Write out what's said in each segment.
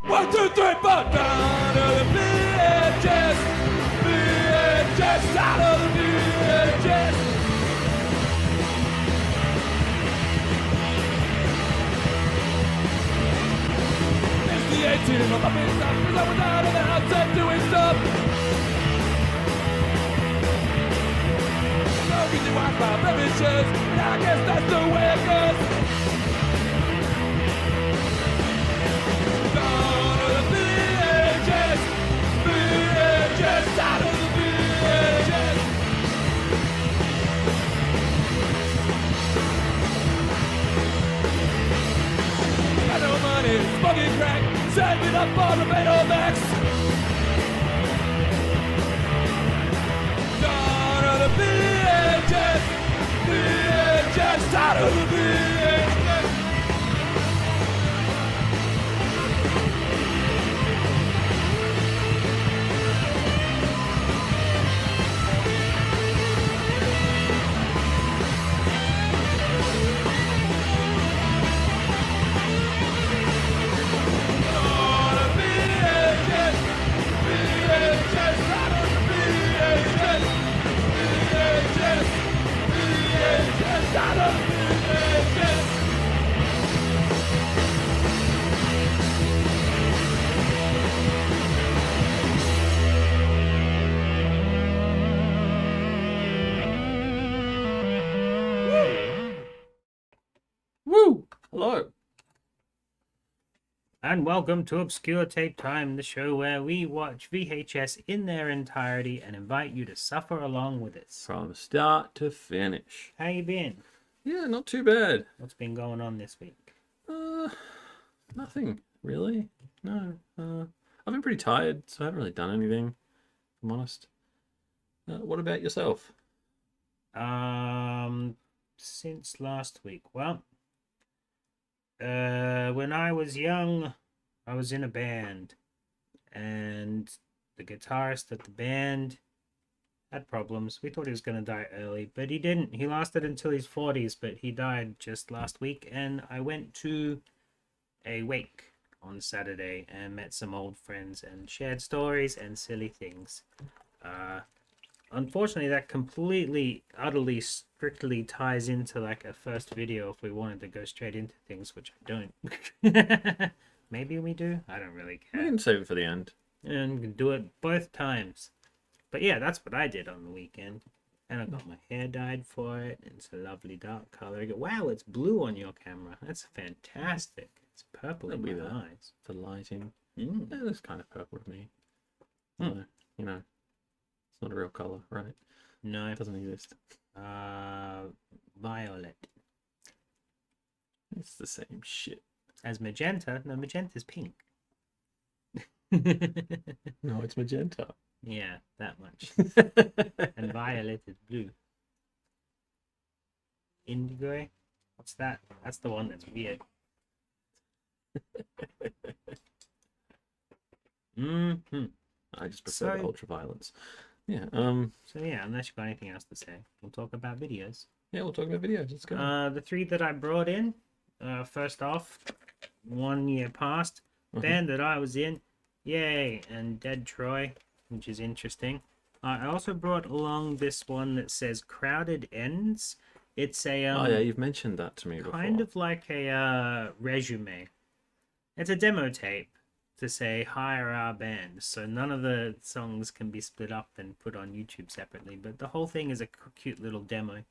1, 2, 3, 4. Down to the VHS. VHS. Out of the VHS. It's the 18 of my face stuff. Cause I was out of the house and doing stuff. No reason why my beverages. And I guess that's the way it goes. Down to the VHS. VHS. Out of the VHS. Got no money, smoking crack, saving up for the Betamax. Down to the VHS. VHS. Out of the VHS. Woo! Hello. And welcome to Obscure Tape Time, the show where we watch VHS in their entirety and invite you to suffer along with us. From start to finish. How you been? Yeah, not too bad. What's been going on this week? Nothing really. No. I've been pretty tired, so I haven't really done anything, if I'm honest. What about yourself? Since last week. Well, when I was young, I was in a band, and the guitarist of the band had problems. We thought he was going to die early, but he didn't. He lasted until his 40s, but he died just last week, and I went to a wake on Saturday and met some old friends and shared stories and silly things. Unfortunately, that completely, utterly, strictly ties into like a first video if we wanted to go straight into things, which I don't. Maybe we do. I don't really We care. can save it for the end. And we can do it both times. But yeah, that's what I did on the weekend. And I got my hair dyed for it. It's a lovely dark color. I go, wow, it's blue on your camera. That's fantastic. It's purple in That'll be my the- eyes. The lighting. Mm. Yeah, it's kind of purple to me. Hmm. Although, you know, it's not a real color, right? No. It doesn't exist. Violet. It's the same shit. As magenta. No, magenta's pink. No, it's magenta. Yeah, that much. And violet is blue. Indigo? What's that? That's the one that's weird. Mm-hmm. I just prefer the So- ultraviolets. Yeah. So yeah, unless you've got anything else to say, we'll talk about videos. Yeah, we'll talk about videos. Let's go. The three that I brought in, first off, 1 year past, Mhm. band that I was in, yay, and Dead Troy, which is interesting. I also brought along this one that says Crowded Ends. It's a Oh yeah, you've mentioned that to me before. kind of like a resume. It's a demo tape to say hire our band, so none of the songs can be split up and put on YouTube separately, but the whole thing is a cute little demo.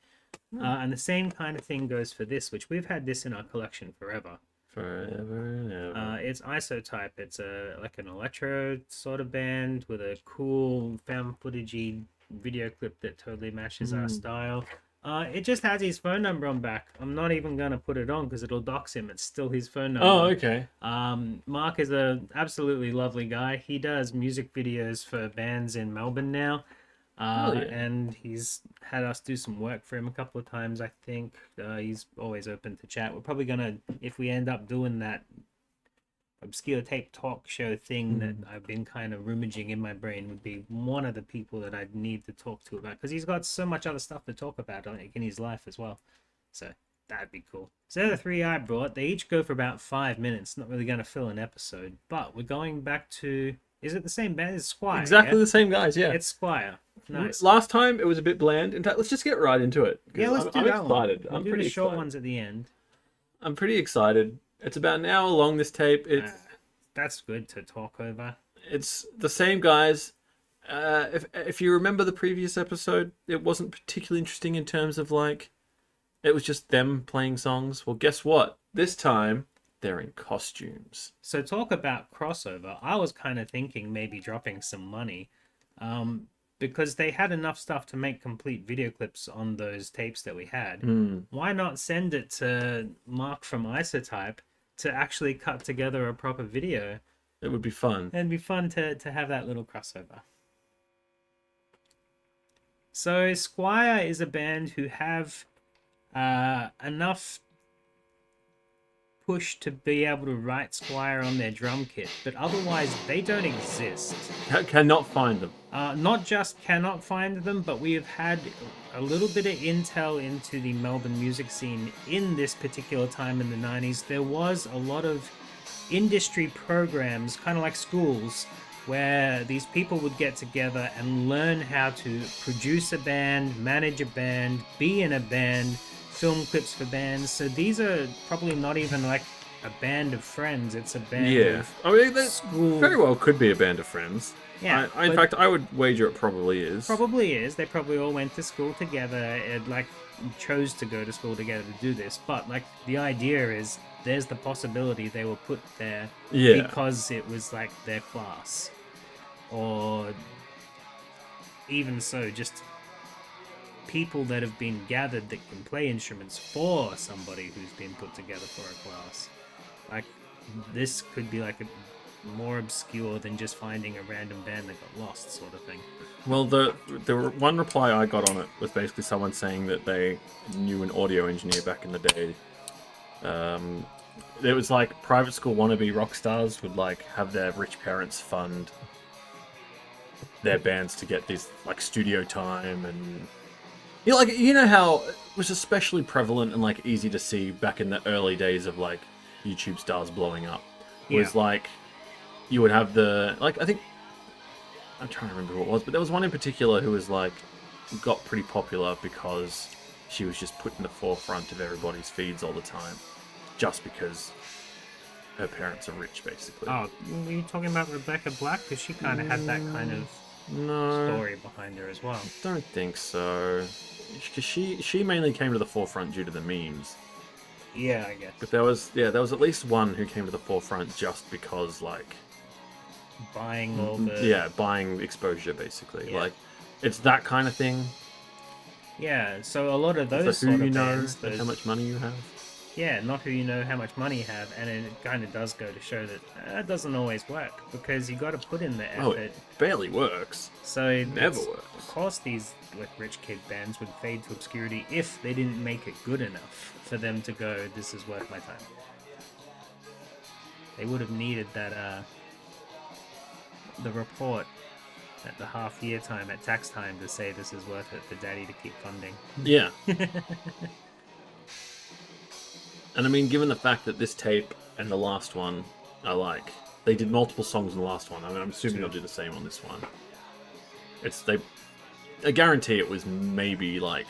And the same kind of thing goes for this, which we've had this in our collection forever. Forever and ever. It's Isotype. It's like an electro sort of band with a cool found footagey video clip that totally matches our style. It just has his phone number on back. I'm not even gonna put it on because it'll dox him. It's still his phone number. Oh, okay. Mark is a absolutely lovely guy. He does music videos for bands in Melbourne now. Hell yeah. And he's had us do some work for him a couple of times, I think. He's always open to chat. We're probably gonna, if we end up doing that obscure tape talk show thing that I've been kind of rummaging in my brain, would be one of the people that I'd need to talk to about, because he's got so much other stuff to talk about in his life as well. So That'd be cool. So they're the three I brought. They each go for about 5 minutes. Not really going to fill an episode. But we're going back to... Is it the same band? It's Squire. Exactly Yeah? the same guys, yeah. It's Squire. Nice. Last time it was a bit bland. In fact, let's just get right into it. 'Cause Yeah, let's do I'm that one. excited. We'll I'm do pretty the short excited. ones at the end. I'm pretty excited. It's about an hour long, this tape. That's good to talk over. It's the same guys. If you remember the previous episode, it wasn't particularly interesting in terms of like, it was just them playing songs. Well, guess what? This time they're in costumes. So talk about crossover. I was kind of thinking maybe dropping some money, because they had enough stuff to make complete video clips on those tapes that we had. Why not send it to Mark from Isotype to actually cut together a proper video? It would be fun. It'd be fun to have that little crossover. So Squire is a band who have enough push to be able to write Squire on their drum kit, but otherwise they don't exist. Cannot find them. Not just cannot find them, but we have had a little bit of intel into the Melbourne music scene in this particular time in the 90s. There was a lot of industry programs, kind of like schools, where these people would get together and learn how to produce a band, manage a band, be in a band, film clips for bands. So these are probably not even like a band of friends. It's a band of I mean, that school. very well could be a band of friends. Yeah, in fact, I would wager it probably is. Probably is. They probably all went to school together and like chose to go to school together to do this. But like the idea is there's the possibility they were put there because it was like their class. Or even so, just people that have been gathered that can play instruments for somebody who's been put together for a class. Like, this could be like a more obscure than just finding a random band that got lost sort of thing. Well, the one reply I got on it was basically someone saying that they knew an audio engineer back in the day. It was like private school wannabe rock stars would like have their rich parents fund their bands to get this like studio time, and you know how it was especially prevalent and like easy to see back in the early days of like YouTube stars blowing up was like you would have the like I think I'm trying to remember who it was, but there was one in particular who was like got pretty popular because she was just put in the forefront of everybody's feeds all the time, just because her parents are rich, basically. Oh, were you talking about Rebecca Black? Because she kind of had that kind of story behind her as well. Don't think so. Because she mainly came to the forefront due to the memes. Yeah, I guess. But there was at least one who came to the forefront just because like buying all the buying exposure basically. Yeah. Like it's that kind of thing. Yeah, so a lot of those So who sort you of know, bands, and how much money you have. yeah, not who you know, how much money you have, and it kind of does go to show that that doesn't always work because you got to put in the effort. Oh, it barely works. So Never works. Of course, these like rich kid bands would fade to obscurity if they didn't make it good enough for them to go, "This is worth my time." They would have needed that the report at the half-year time, at tax time, to say this is worth it for daddy to keep funding. Yeah. And I mean, given the fact that this tape and the last one are like, they did multiple songs in the last one. I mean, I'm assuming they'll do the same on this one. I guarantee it was maybe like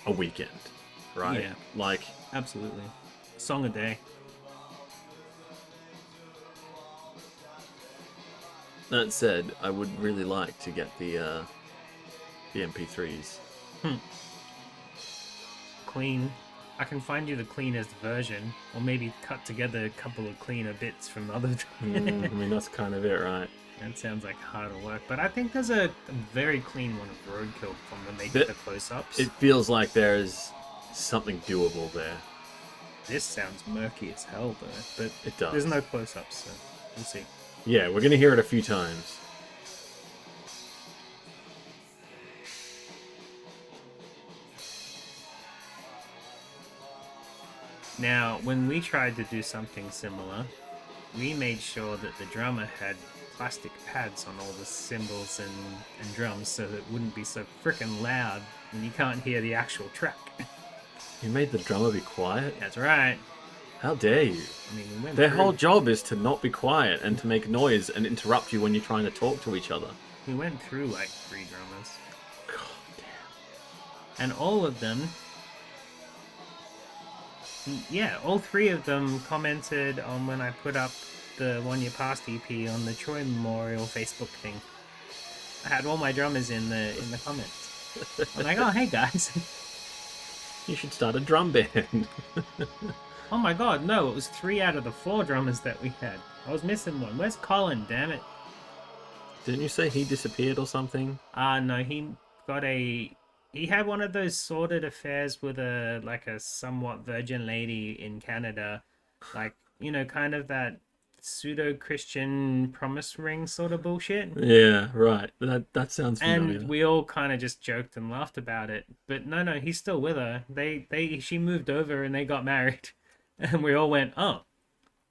a weekend, right? Yeah. Like, Absolutely. Song a day. that said, I would really like to get the MP3s. Clean. I can find you the cleanest version, or maybe cut together a couple of cleaner bits from other. I mean, that's kind of it, right? That sounds like harder work, but I think there's a very clean one of Roadkill from when they did the close-ups. It feels like there's something doable there. This sounds murky as hell, though, but It does. there's no close-ups, so we'll see. Yeah, we're gonna hear it a few times. Now, when we tried to do something similar, we made sure that the drummer had plastic pads on all the cymbals and drums so that it wouldn't be so frickin' loud and you can't hear the actual track. You made the drummer be quiet? That's right. How dare you? I mean, we went Their through, whole job is to not be quiet and to make noise and interrupt you when you're trying to talk to each other. we went through like 3 drummers, God damn. and all of them, yeah, all 3 of them commented on when I put up the One Year Past EP on the Troy Memorial Facebook thing. I had all my drummers in the comments. I'm like, oh hey guys. You should start a drum band. Oh my god, no, it was 3 out of the 4 drummers that we had. I was missing one. Where's Colin, damn it? Didn't you say he disappeared or something? No, he had one of those sordid affairs with a somewhat virgin lady in Canada. Like, you know, kind of that pseudo-Christian promise ring sort of bullshit. Yeah, right. That sounds familiar. And we all kind of just joked and laughed about it. But no, he's still with her. She moved over and they got married. And we all went, oh,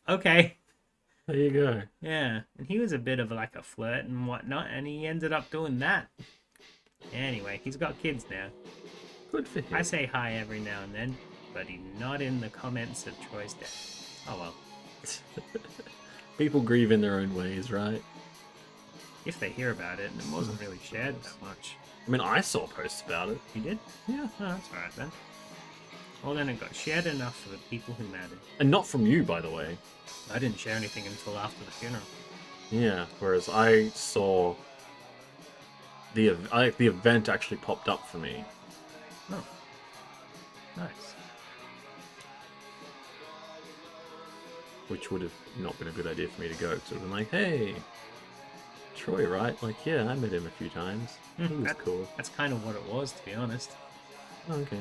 okay. There you go. Yeah. And he was a bit of like a flirt and whatnot, and he ended up doing that. Anyway, he's got kids now. Good for him. I say hi every now and then, but he's not in the comments of Troy's death. Oh well. People grieve in their own ways, right? If they hear about it, and it wasn't really shared that much. I mean, I saw posts about it. You did? Yeah. Oh, that's alright then. Well, then it got shared enough for the people who mattered. And not from you, by the way. I didn't share anything until after the funeral. Yeah, whereas I saw the event actually popped up for me. Oh. Nice. Which would have not been a good idea for me to go. So it would have been like, hey, Troy, right? Like, yeah, I met him a few times. He was cool. That's kind of what it was, to be honest. Okay.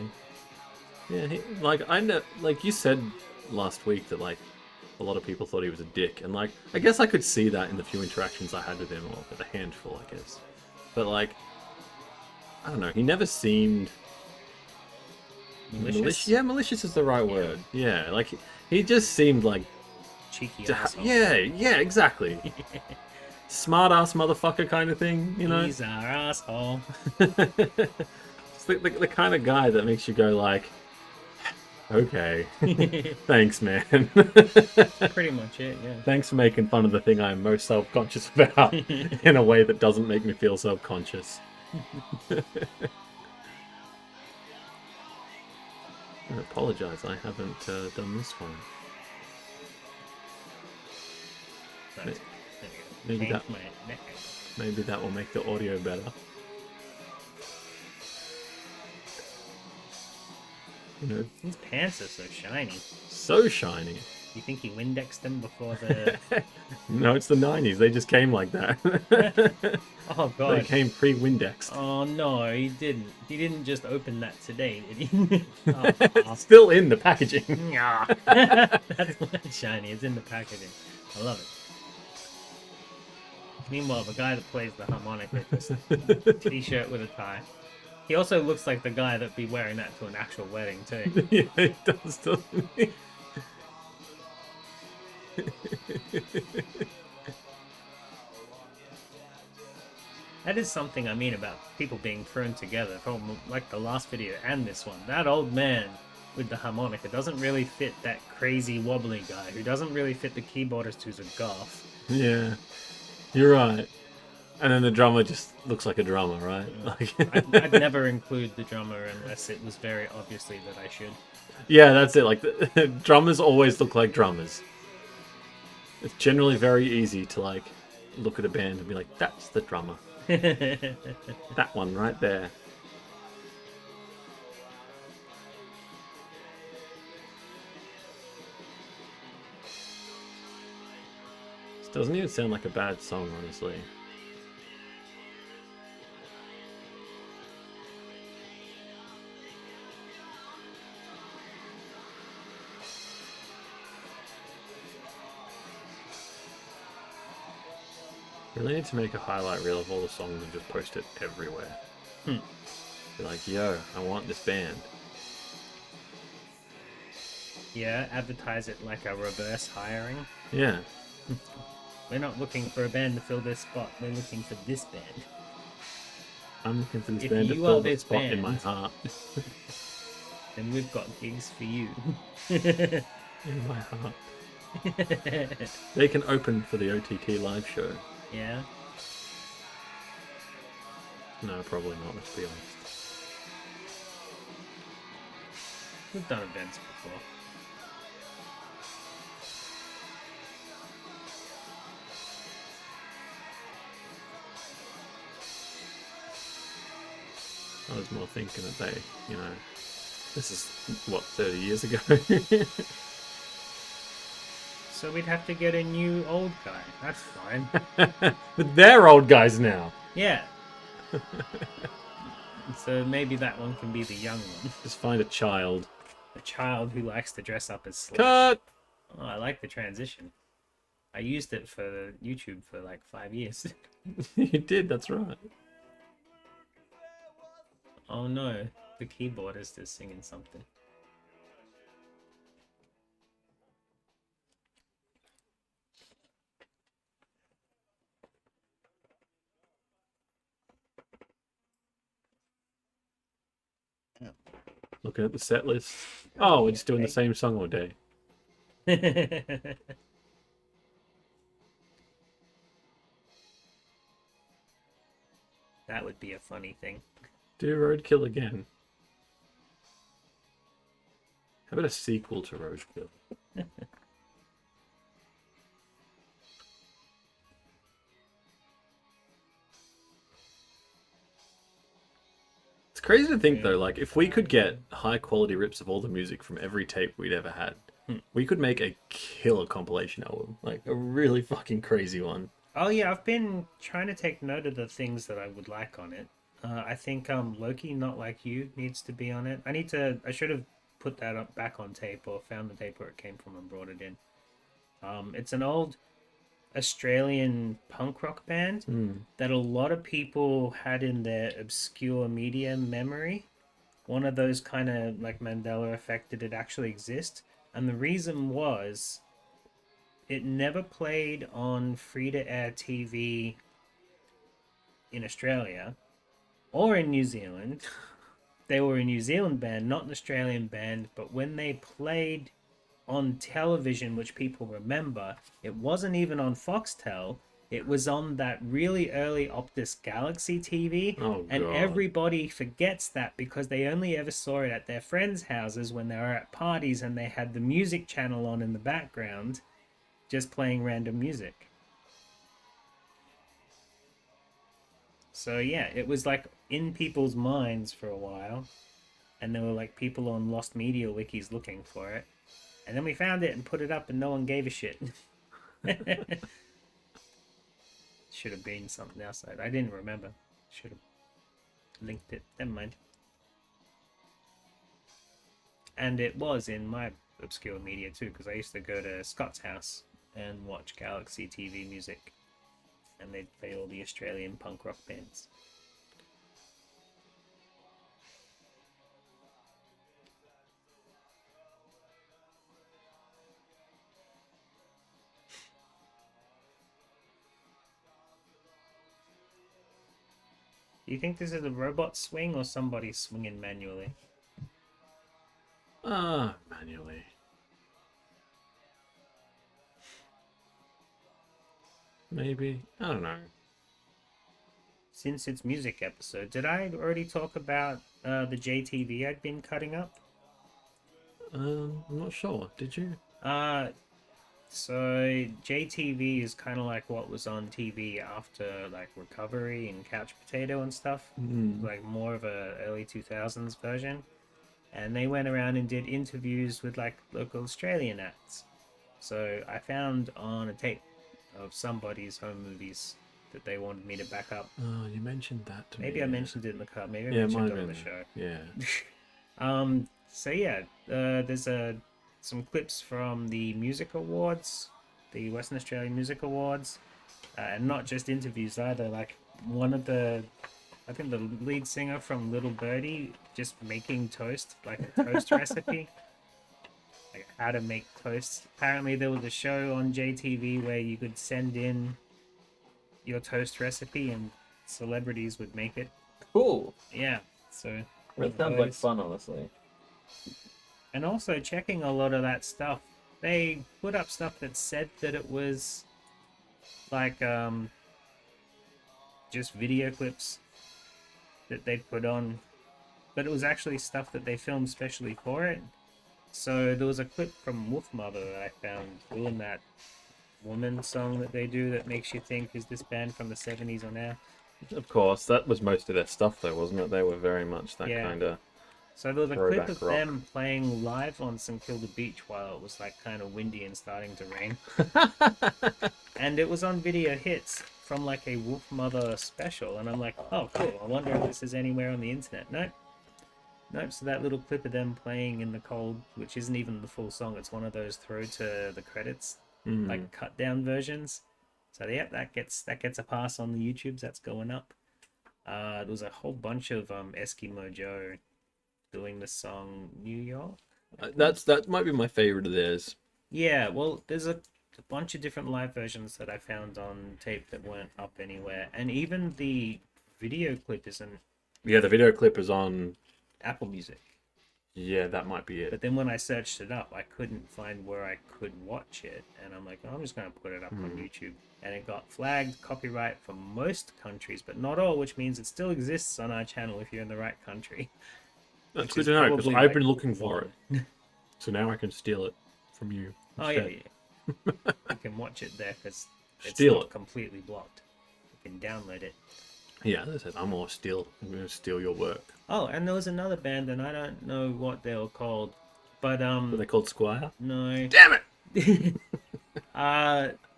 Yeah, I know, like you said last week that like a lot of people thought he was a dick, and like I guess I could see that in the few interactions I had with him, or with a handful, I guess. But like, I don't know, he never seemed Malicious? Yeah, malicious is the right word. Yeah, like he just seemed like Cheeky asshole. yeah, exactly. Smart ass motherfucker kind of thing, you know. He's our asshole. It's the kind of guy that makes you go like, okay, thanks, man. Pretty much it, yeah. Thanks for making fun of the thing I'm most self-conscious about in a way that doesn't make me feel self-conscious. I apologize, I haven't done this one. But, Maybe that, my neck. maybe that will make the audio better. You know, His pants are so shiny. so shiny. You think he Windexed them before the... No, it's the 90s. They just came like that. Oh, They God. came pre-Windexed. Oh, no, he didn't. He didn't just open that today, did he? Oh, It's still in the packaging. yeah. That's why it's shiny. It's in the packaging. I love it. Meanwhile, the guy that plays the harmonica just t-shirt with a tie. He also looks like the guy that'd be wearing that to an actual wedding too. Yeah, it does, doesn't it? That is something I mean about people being thrown together from like the last video and this one. That old man with the harmonica doesn't really fit that crazy wobbly guy who doesn't really fit the keyboardist who's a goth. Yeah, you're right. And then the drummer just looks like a drummer, right? Like, I'd never include the drummer unless it was very obviously that I should. yeah, that's it. Like, the drummers always look like drummers. It's generally very easy to like look at a band and be like, that's the drummer. That one right there. This doesn't even sound like a bad song, honestly. Really need to make a highlight reel of all the songs and just post it everywhere. Be like, yo, I want this band. Yeah, advertise it like a reverse hiring. Yeah. We're not looking for a band to fill this spot. We're looking for this band. I'm looking for this If band to you fill are the this spot in my band- heart. then we've got gigs for you. In my heart. They can open for the OTT live show. Yeah. No, probably not, let's be honest. We've done events before. I was more thinking that they, you know, this is, what, 30 years ago? So we'd have to get a new old guy. That's fine. But they're old guys now. Yeah. So maybe that one can be the young one. Just find a child. A child who likes to dress up as Slash. Cut! Oh, I like the transition. I used it for YouTube for like 5 years. You did, that's right. Oh no, the keyboardist is singing something. Looking at the set list. Oh, we're just doing the same song all day. That would be a funny thing. Do Roadkill again. How about a sequel to Roadkill? It's crazy to think though, like if we could get high quality rips of all the music from every tape we'd ever had, we could make a killer compilation album. Like a really fucking crazy one. Oh yeah, I've been trying to take note of the things that I would like on it. I think Loki, Not Like You, needs to be on it. I should have put that up back on tape or found the tape where it came from and brought it in. It's an old Australian punk rock band that a lot of people had in their obscure media memory. One of those kind of like Mandela effect, did it actually exist? And the reason was it never played on free-to-air TV in Australia or in New Zealand. They were a New Zealand band, not an Australian band, but when they played on television, which people remember, it wasn't even on Foxtel. It was on that really early Optus Galaxy TV, and everybody forgets that because they only ever saw it at their friends' houses when they were at parties and they had the music channel on in the background, just playing random music. So yeah, it was like in people's minds for a while, and there were like people on Lost Media wikis looking for it. And then we found it and put it up and no one gave a shit. Should have been something else. I didn't remember. Should have linked it. Never mind. And it was in my obscure media too, because I used to go to Scott's house and watch Galaxy TV music. And they'd play all the Australian punk rock bands. Do you think this is a robot swing or somebody swinging manually? Manually. Maybe. I don't know. Since it's music episode, did I already talk about the JTV I'd been cutting up? I'm not sure. Did you? So JTV is kind of like what was on TV after like Recovery and Couch Potato and stuff, like more of a early 2000s version. And they went around and did interviews with like local Australian acts. So I found on a tape of somebody's home movies that they wanted me to back up. Oh, you mentioned that to me. Maybe I mentioned it in the car. Maybe I mentioned it on the show. Yeah. So yeah, there's some clips from the music awards, the Western Australian Music Awards, and not just interviews either. Like I think the lead singer from Little Birdie just making toast, like a toast recipe, like how to make toast. Apparently there was a show on JTV where you could send in your toast recipe and celebrities would make it. Cool. Yeah, so That sounds like fun, honestly. And also checking a lot of that stuff, they put up stuff that said that it was like just video clips that they put on, but it was actually stuff that they filmed specially for it. So there was a clip from Wolfmother that I found doing that woman song that they do that makes you think, is this band from the 70s or now? Of course, that was most of their stuff, though, wasn't it? They were very much that Yeah. kind of. So there was a clip Throwback of rock. them playing live on St Kilda Beach while it was like kind of windy and starting to rain. And it was on Video Hits from like a Wolfmother special. And I'm like, oh, cool. I wonder if this is anywhere on the internet. Nope. Nope. So that little clip of them playing in the cold, which isn't even the full song, it's one of those throw to the credits, like cut down versions. So yeah, that gets a pass on the YouTubes. That's going up. There was a whole bunch of Eskimo Joe doing the song New York. That might be my favorite of theirs. Yeah, well, there's a bunch of different live versions that I found on tape that weren't up anywhere, and even the video clip isn't Yeah, the video clip is on. Apple Music. Yeah, that might be it. But then when I searched it up, I couldn't find where I could watch it, and I'm like, oh, I'm just going to put it up on YouTube. And it got flagged copyright for most countries, but not all, which means it still exists on our channel if you're in the right country. That's which good is to know because probably I've like been looking for one. it. So now I can steal it from you. Oh, yeah, instead. yeah. You can watch it there because it's Steal not it. completely blocked. You can download it. Yeah, as I said, I'm going to steal your work. Oh, and there was another band, and I don't know what they were called, but Were they called Squire? no. Damn it!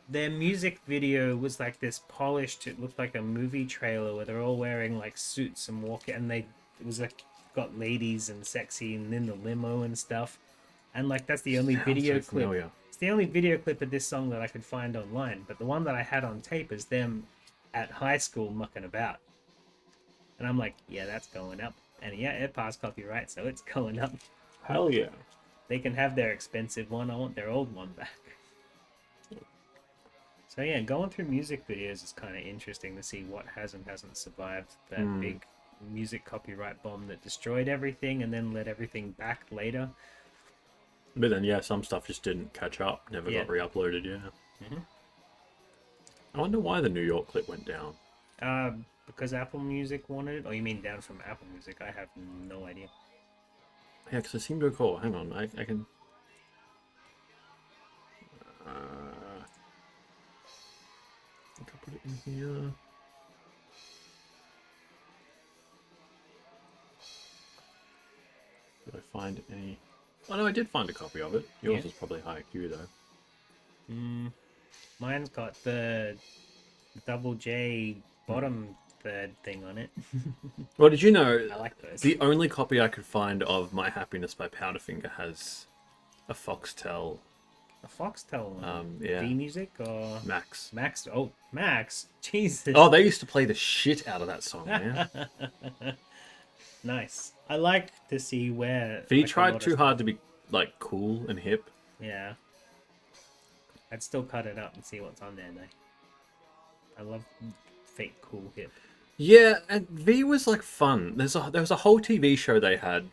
Their music video was like this polished. It looked like a movie trailer where they're all wearing like suits and walking, and it was like got ladies and sexy and in the limo and stuff, and like that's the only Sounds video so clip. familiar. It's the only video clip of this song that I could find online, but the one that I had on tape is them at high school mucking about. And I'm like, yeah, that's going up. And yeah, it passed copyright, so it's going up. Hell yeah. They can have their expensive one. I want their old one back. So yeah, going through music videos is kind of interesting to see what has and hasn't survived that big music copyright bomb that destroyed everything and then let everything back later. But then, yeah, some stuff just didn't catch up. Never got re-uploaded, yeah. Mhm. I wonder why the New York clip went down. Because Apple Music wanted it? Or you mean down from Apple Music? I have no idea. Yeah, because I seem to recall. Hang on, I can... I think I put it in here. Did I find any... Oh, no, I did find a copy of it. Yours was probably higher Q, though. Mine's got the double J bottom third thing on it. Well, did you know... I like those. The only copy I could find of My Happiness by Powderfinger has a Foxtel. A Foxtel one? Yeah. V Music or... Max. Max? Oh, Max? Jesus. Oh, they used to play the shit out of that song, man. Nice. I like to see where... If he like, a tried lot too of- hard to be, like, cool and hip. Yeah. I'd still cut it up and see what's on there, though. I love fake cool hip. Yeah, and V was, like, fun. There was a whole TV show they had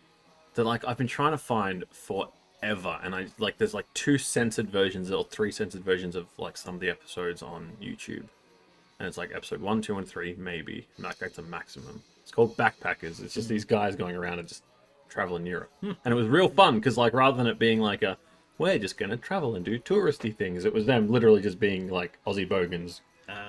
that, like, I've been trying to find forever. And, there's, like, 2 censored versions or 3 censored versions of, like, some of the episodes on YouTube. And it's, like, episode 1, 2, and 3, maybe. Like, that's a maximum. It's called Backpackers. It's just these guys going around and just traveling Europe. And it was real fun, because, like, rather than it being, like, we're just going to travel and do touristy things, it was them literally just being, like, Aussie bogans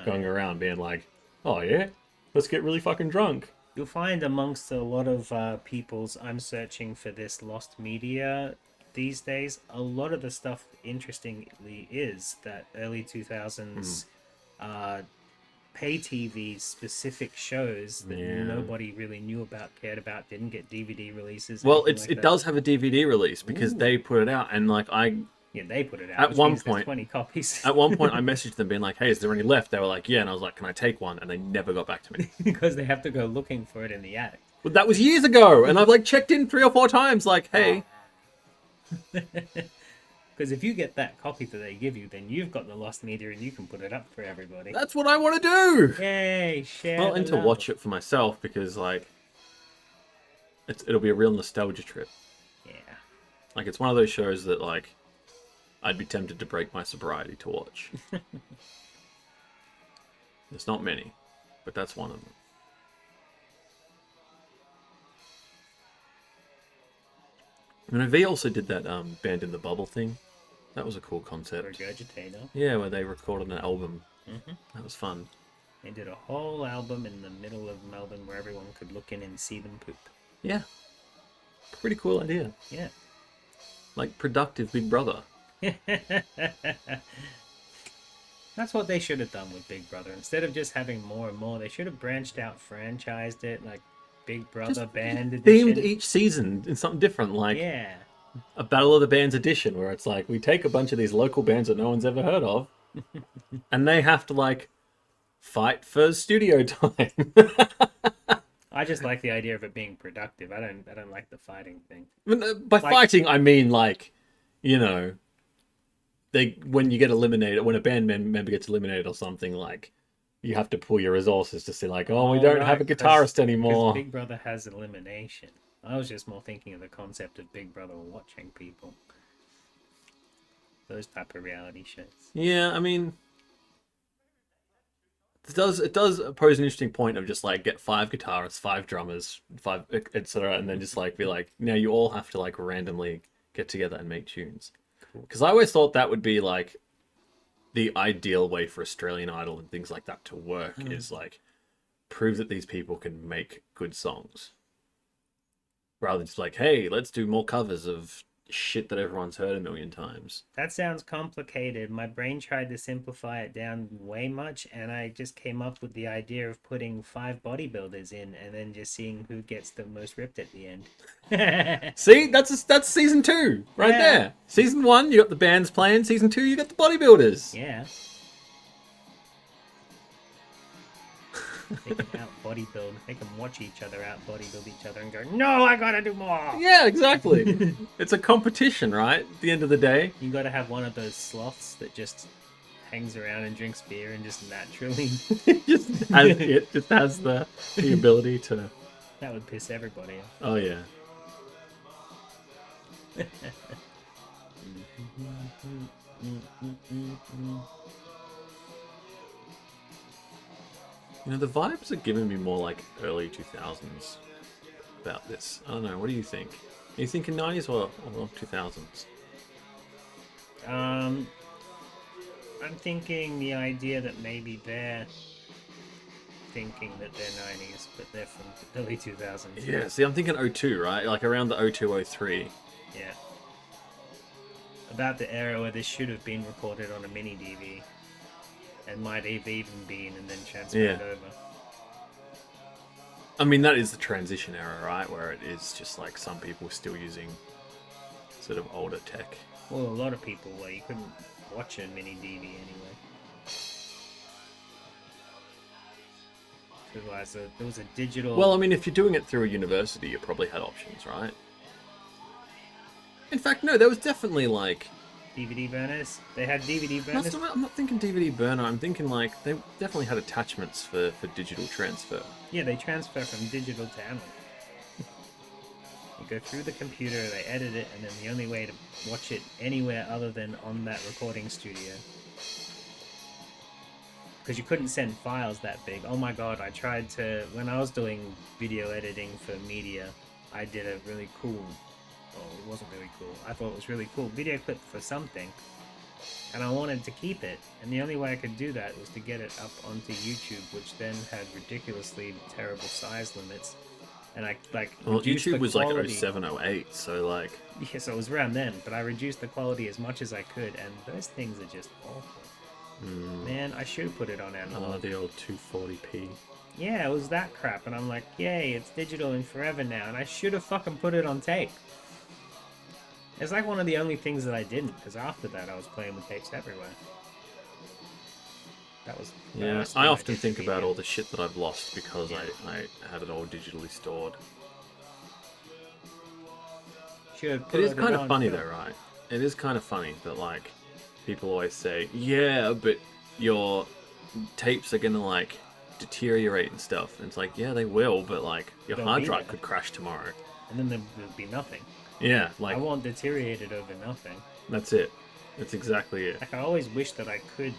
going around being like, oh, yeah? Let's get really fucking drunk. You'll find amongst a lot of people's I'm searching for this lost media these days, a lot of the stuff, interestingly, is that early 2000s pay TV specific shows that nobody really knew about, cared about, didn't get DVD releases. Well, anything like it that. does have a DVD release because they put it out, and like Yeah, they put it out. At which one means there's point- 20 copies. at one point I messaged them being like, hey, is there any left? They were like, yeah, and I was like, can I take one? And they never got back to me. because they have to go looking for it in the attic. But that was years ago, and I've like checked in 3 or 4 times, like, hey, Because if you get that copy that they give you, then you've got the lost media and you can put it up for everybody. that's what I want to do. Yay, share. Well, the and to love. watch it for myself because like it'll be a real nostalgia trip. Yeah. Like, it's one of those shows that, like, I'd be tempted to break my sobriety to watch. There's not many, but that's one of them. And V also did that Band in the Bubble thing. That was a cool concept. Regurgitator. Yeah, where they recorded an album. Mm-hmm. That was fun. They did a whole album in the middle of Melbourne where everyone could look in and see them poop. Yeah. Pretty cool idea. Yeah. Like productive Big Brother. That's what they should have done with Big Brother. Instead of just having more and more, they should have branched out, franchised it, like Big Brother Just Band Edition. Themed each season in something different, like Yeah. a Battle of the Bands edition, where it's like we take a bunch of these local bands that no one's ever heard of, and they have to like fight for studio time. I just like the idea of it being productive. I don't like the fighting thing. By fighting, I mean like, you know, when you get eliminated, when a band member gets eliminated or something, like you have to pull your resources to say like, oh, we don't have a guitarist anymore. Big Brother has elimination. I was just more thinking of the concept of Big Brother watching people. Those type of reality shows. Yeah, I mean, it does pose an interesting point of just like get 5 guitarists, 5 drummers, 5 etc., and then just like be like, now you all have to like randomly get together and make tunes. Because I always thought that would be like the ideal way for Australian Idol and things like that to work is like prove that these people can make good songs. Rather than just like, hey, let's do more covers of shit that everyone's heard a million times. That sounds complicated. My brain tried to simplify it down way much, and I just came up with the idea of putting 5 bodybuilders in and then just seeing who gets the most ripped at the end. See, that's season 2 right there. Season 1, you got the bands playing. Season 2, you got the bodybuilders. Yeah. They can out bodybuild. They can watch each other out bodybuild each other and go, no, I gotta do more. Yeah, exactly. It's a competition, right? At the end of the day. You gotta have one of those sloths that just hangs around and drinks beer and just naturally. it just has the ability to. That would piss everybody off. Oh yeah. You know, the vibes are giving me more like early 2000s about this. I don't know. What do you think? Are you thinking 90s or 2000s? I'm thinking the idea that maybe they're thinking that they're 90s, but they're from the early 2000s. Yeah, see, I'm thinking 02, right? Like around the 02, 03. Yeah. About the era where this should have been recorded on a mini DV. And might have even been and then transferred over. I mean, that is the transition era, right? Where it is just like some people still using sort of older tech. Well, a lot of people where you couldn't watch a mini DV anyway. Otherwise, there was a digital... Well, I mean, if you're doing it through a university, you probably had options, right? In fact, no, there was definitely like... DVD burners? They had DVD burners? I'm not thinking DVD burner. I'm thinking like they definitely had attachments for digital transfer. Yeah, they transfer from digital to analog. You go through the computer, they edit it, and then the only way to watch it anywhere other than on that recording studio. Because you couldn't send files that big. Oh my god, I tried to... When I was doing video editing for media, I did a really cool... Oh, it wasn't really cool. I thought it was really cool video clip for something, and I wanted to keep it. And the only way I could do that was to get it up onto YouTube, which then had ridiculously terrible size limits. And I YouTube was quality. Like 07, 08, so like yeah, so it was around then. But I reduced the quality as much as I could, and those things are just awful. Man, I should have put it on analog. Oh, the old 240p. Yeah, it was that crap, and I'm like, yay, it's digital and forever now, and I should have fucking put it on tape. It's like one of the only things that I didn't, because after that I was playing with tapes everywhere. That was... Yeah, I often think about all the shit that I've lost because I had it all digitally stored. It is kind of funny though, right? It is kind of funny that like people always say, yeah, but your tapes are gonna like deteriorate and stuff. And it's like, yeah, they will, but like your hard drive could crash tomorrow. And then there'd be nothing. Yeah, I like won't deteriorate it over nothing. that's it. That's exactly it. Like, I always wish that I could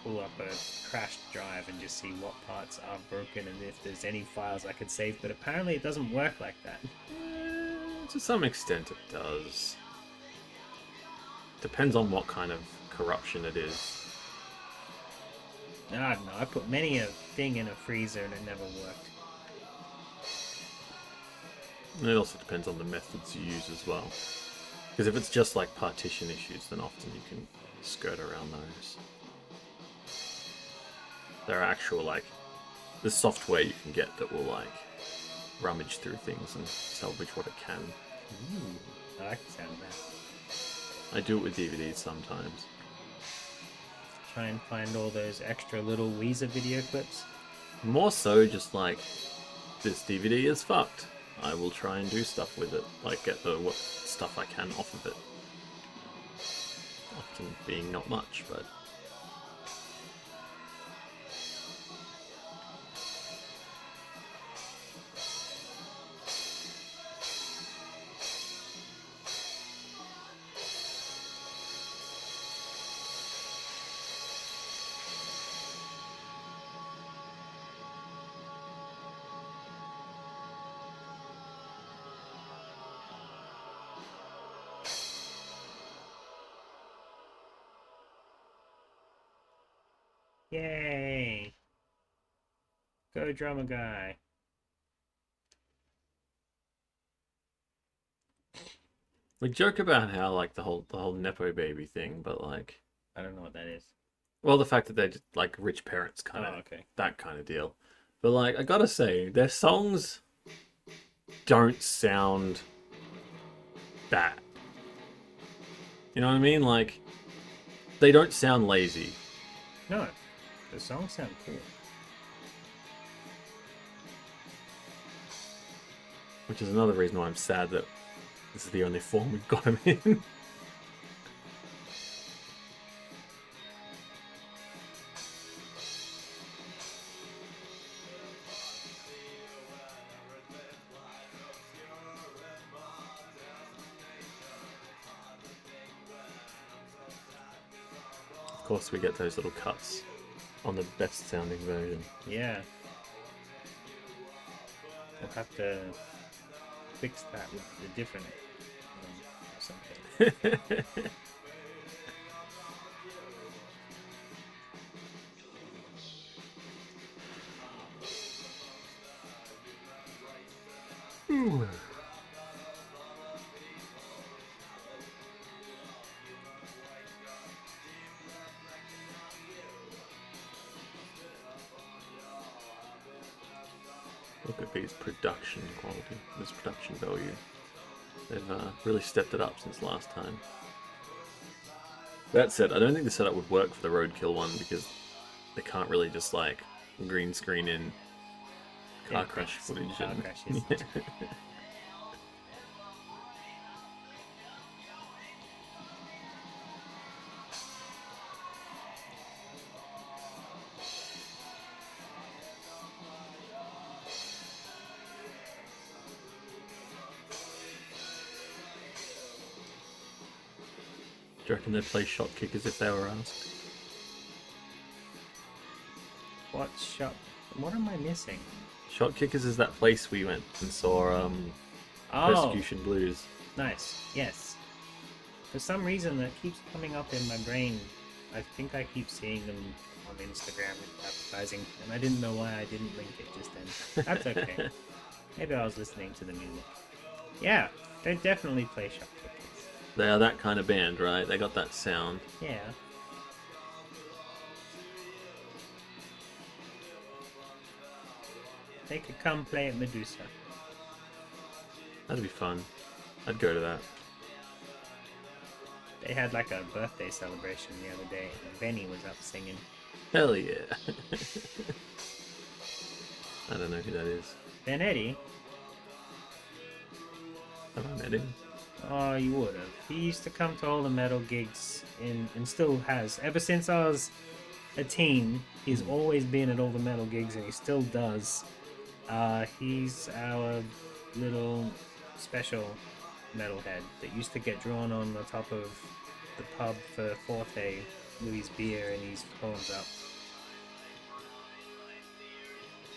pull up a crashed drive and just see what parts are broken and if there's any files I could save, but apparently it doesn't work like that. To some extent, it does. Depends on what kind of corruption it is. I don't know. I put many a thing in a freezer and it never worked. And it also depends on the methods you use as well. Because if it's just like partition issues, then often you can skirt around those. There are actual like there's software you can get that will like rummage through things and salvage what it can. Ooh, I like the sound of that. I do it with DVDs sometimes. Try and find all those extra little Weezer video clips. More so just like this DVD is fucked. I will try and do stuff with it, like get the what stuff I can off of it. Often being not much, but Yay! Go drummer guy. like joke about how like the whole nepo baby thing, but like I don't know what that is. well the fact that they're just like rich parents kind of okay. that kind of deal. But like I gotta say, their songs don't sound bad. You know what I mean? Like they don't sound lazy. No, the songs sound cool. Which is another reason why I'm sad that this is the only form we've got him in. Of course, we get those little cuts on the best sounding version. Yeah. We'll have to fix that with the different or something. Look at these production quality, this production value. They've really stepped it up since last time. That said, I don't think the setup would work for the Roadkill one because they can't really just like green screen in car crash footage. Car And... crashes. Do you reckon they'd play Shot Kickers if they were asked? What shot? What am I missing? Shot Kickers is that place we went and saw Persecution Blues. Nice. Yes. For some reason, that keeps coming up in my brain. I think I keep seeing them on Instagram advertising, and I didn't know why I didn't link it just then. That's okay. Maybe I was listening to the music. Yeah, they definitely play Shot Kickers. They are that kind of band, right? They got that sound. Yeah. They could come play at Medusa. That'd be fun. I'd go to that. They had like a birthday celebration the other day, and Benny was up singing. Hell yeah. I don't know who that is. Ben Eddie? Have I met him? Oh, you would have. He used to come to all the metal gigs and still has. Ever since I was a teen, he's always been at all the metal gigs and he still does. He's our little special metalhead that used to get drawn on the top of the pub for Forte with his beer and his horns up.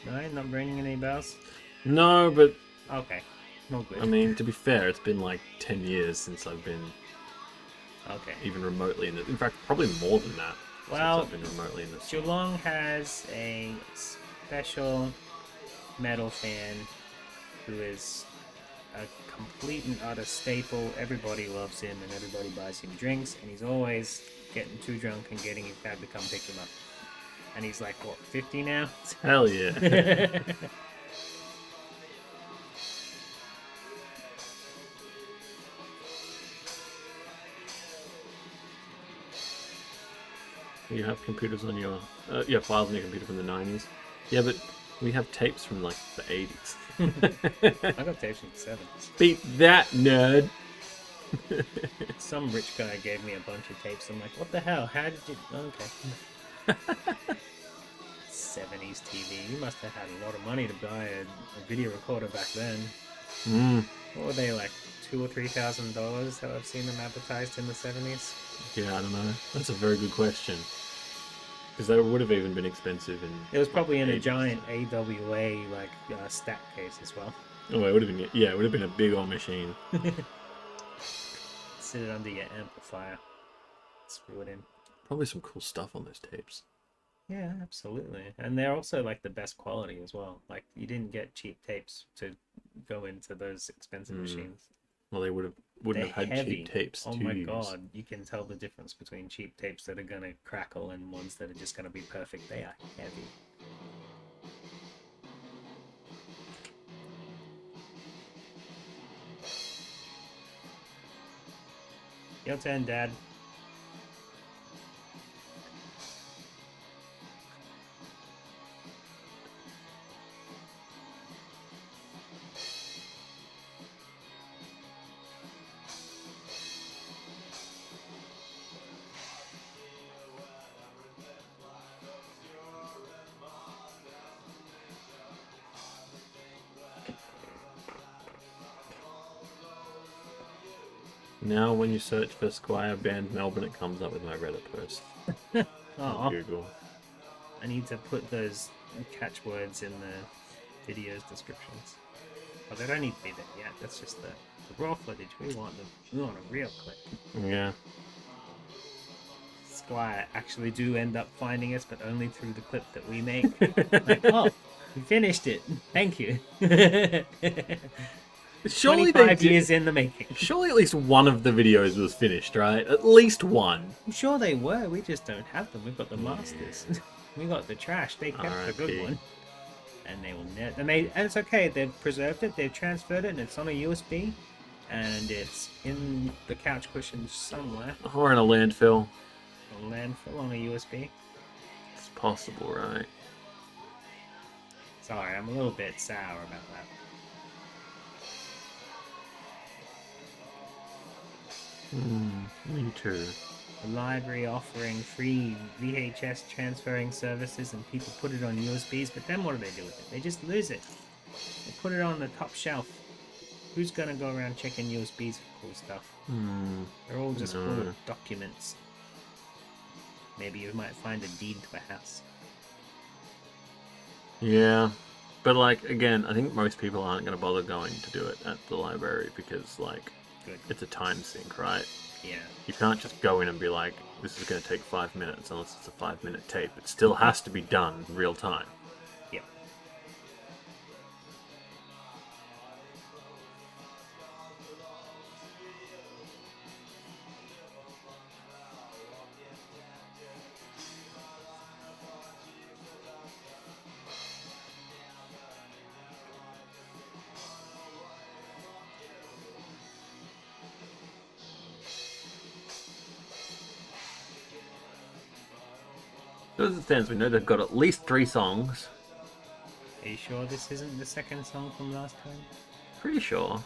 No, not ringing any bells? No, but Okay, no good. I mean, to be fair, it's been like 10 years since I've been Okay. even remotely in the. In fact, probably more than that. Well, since I've been remotely in this. Geelong has a special metal fan who is a complete and utter staple. Everybody loves him and everybody buys him drinks, and he's always getting too drunk and getting his dad to come pick him up. And he's like, what, 50 now? Hell yeah. You have computers on your files on your computer from the 90s. Yeah, but we have tapes from like the 80s. I got tapes from the 70s. Beat that, nerd. Some rich guy gave me a bunch of tapes. I'm like, what the hell? How did you? Okay. 70s TV. You must have had a lot of money to buy a video recorder back then. What were they, like $2,000 or $3,000 that I've seen them advertised in the 70s? Yeah, I don't know. That's a very good question. Because they would have even been expensive in. It was probably in a 80s. giant AWA stack case as well. Oh, it would have been. Yeah, it would have been a big old machine. Sit it under your amplifier. Screw it in. Probably some cool stuff on those tapes. Yeah, absolutely. And they're also like the best quality as well. Like you didn't get cheap tapes to go into those expensive machines. Well, they wouldn't They're have had heavy. cheap tapes Oh to my use. god, you can tell the difference between cheap tapes that are gonna crackle and ones that are just gonna be perfect. They are heavy. Your turn, Dad. Now, when you search for Squire Band Melbourne, it comes up with my Reddit post on Oh, Google. I need to put those catchwords in the video's descriptions. Oh, they don't need to be there yet. That's just the raw footage. We want a real clip. Yeah. Squire actually do end up finding us, but only through the clip that we make. Like, oh, we finished it. Thank you. Surely 25 years in the making. Surely at least one of the videos was finished, right? At least one. I'm sure they were. We just don't have them. We've got the masters. We got the trash. They kept the good RIP. one. And they will never. And it's okay. They've preserved it. They've transferred it, and it's on a USB, and it's in the couch cushions somewhere. Or in a landfill. A landfill on a USB. It's possible, right? Sorry, I'm a little bit sour about that. Me too. A library offering free VHS transferring services, and people put it on USBs, but then what do they do with it? They just lose it. They put it on the top shelf. Who's gonna go around checking USBs for cool stuff? They're all just full of documents. Maybe you might find a deed to a house. Yeah. But, like, again, I think most people aren't going to bother going to do it at the library because, like, Good. it's a time sink, right? Yeah. You can't just go in and be like, this is going to take 5 minutes unless it's a 5-minute tape. It still has to be done real time. Yep. So as it stands, we know they've got at least 3 songs. Are you sure this isn't the second song from last time? Pretty sure.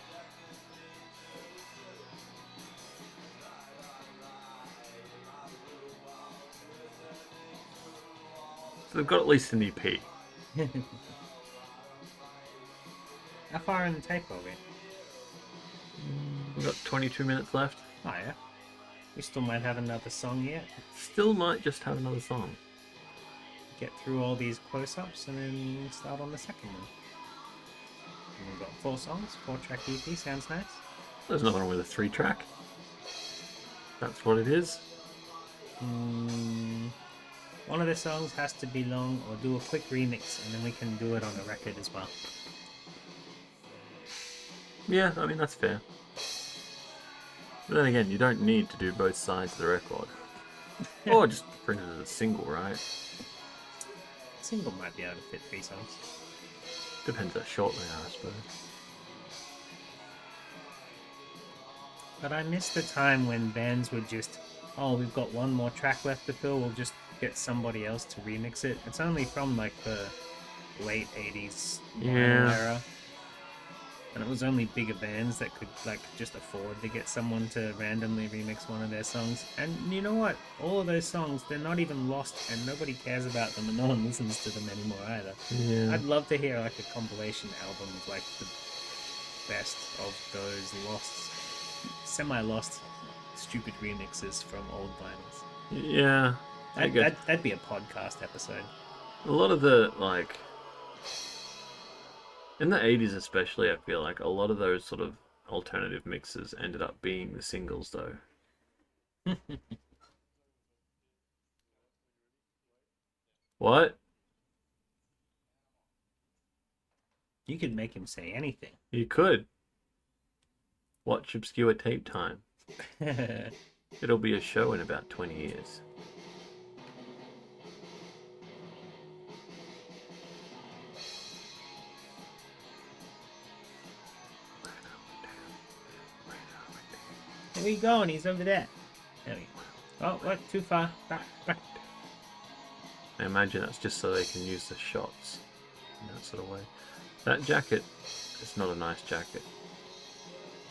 So they've got at least an EP. How far in the tape are we? We've got 22 minutes left. Oh yeah. We still might have another song yet. Still might just have another song. Get through all these close-ups and then start on the second one. And we've got 4 songs, 4-track EP, sounds nice. There's nothing wrong with a 3-track. That's what it is. One of the songs has to be long, or do a quick remix, and then we can do it on a record as well. Yeah, I mean, that's fair. But then again, you don't need to do both sides of the record. Or just print it as a single, right? Single might be able to fit 3 songs. Depends how short they are, I suppose. But I miss the time when bands would just, oh, we've got one more track left to fill, we'll just get somebody else to remix it. It's only from like the late 80s vinyl era. And it was only bigger bands that could like just afford to get someone to randomly remix one of their songs. And you know what? All of those songs, they're not even lost and nobody cares about them and no one listens to them anymore either. Yeah. I'd love to hear like a compilation album of like the best of those lost, semi-lost, stupid remixes from old vinyls. Yeah. That'd be a podcast episode. A lot of the, like... In the 80s especially, I feel like a lot of those sort of alternative mixes ended up being the singles, though. What? You could make him say anything. You could. Watch Obscure Tape Time. It'll be a show in about 20 years. Where are you going? He's over there. There we go. Oh, what? Too far. Back. I imagine that's just so they can use the shots in that sort of way. That jacket, it's not a nice jacket.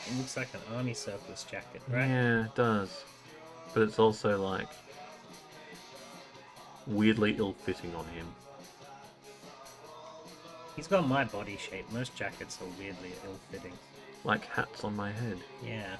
It looks like an army surplus jacket, right? Yeah, it does. But it's also like weirdly ill-fitting on him. He's got my body shape. Most jackets are weirdly ill-fitting. Like hats on my head. Yeah.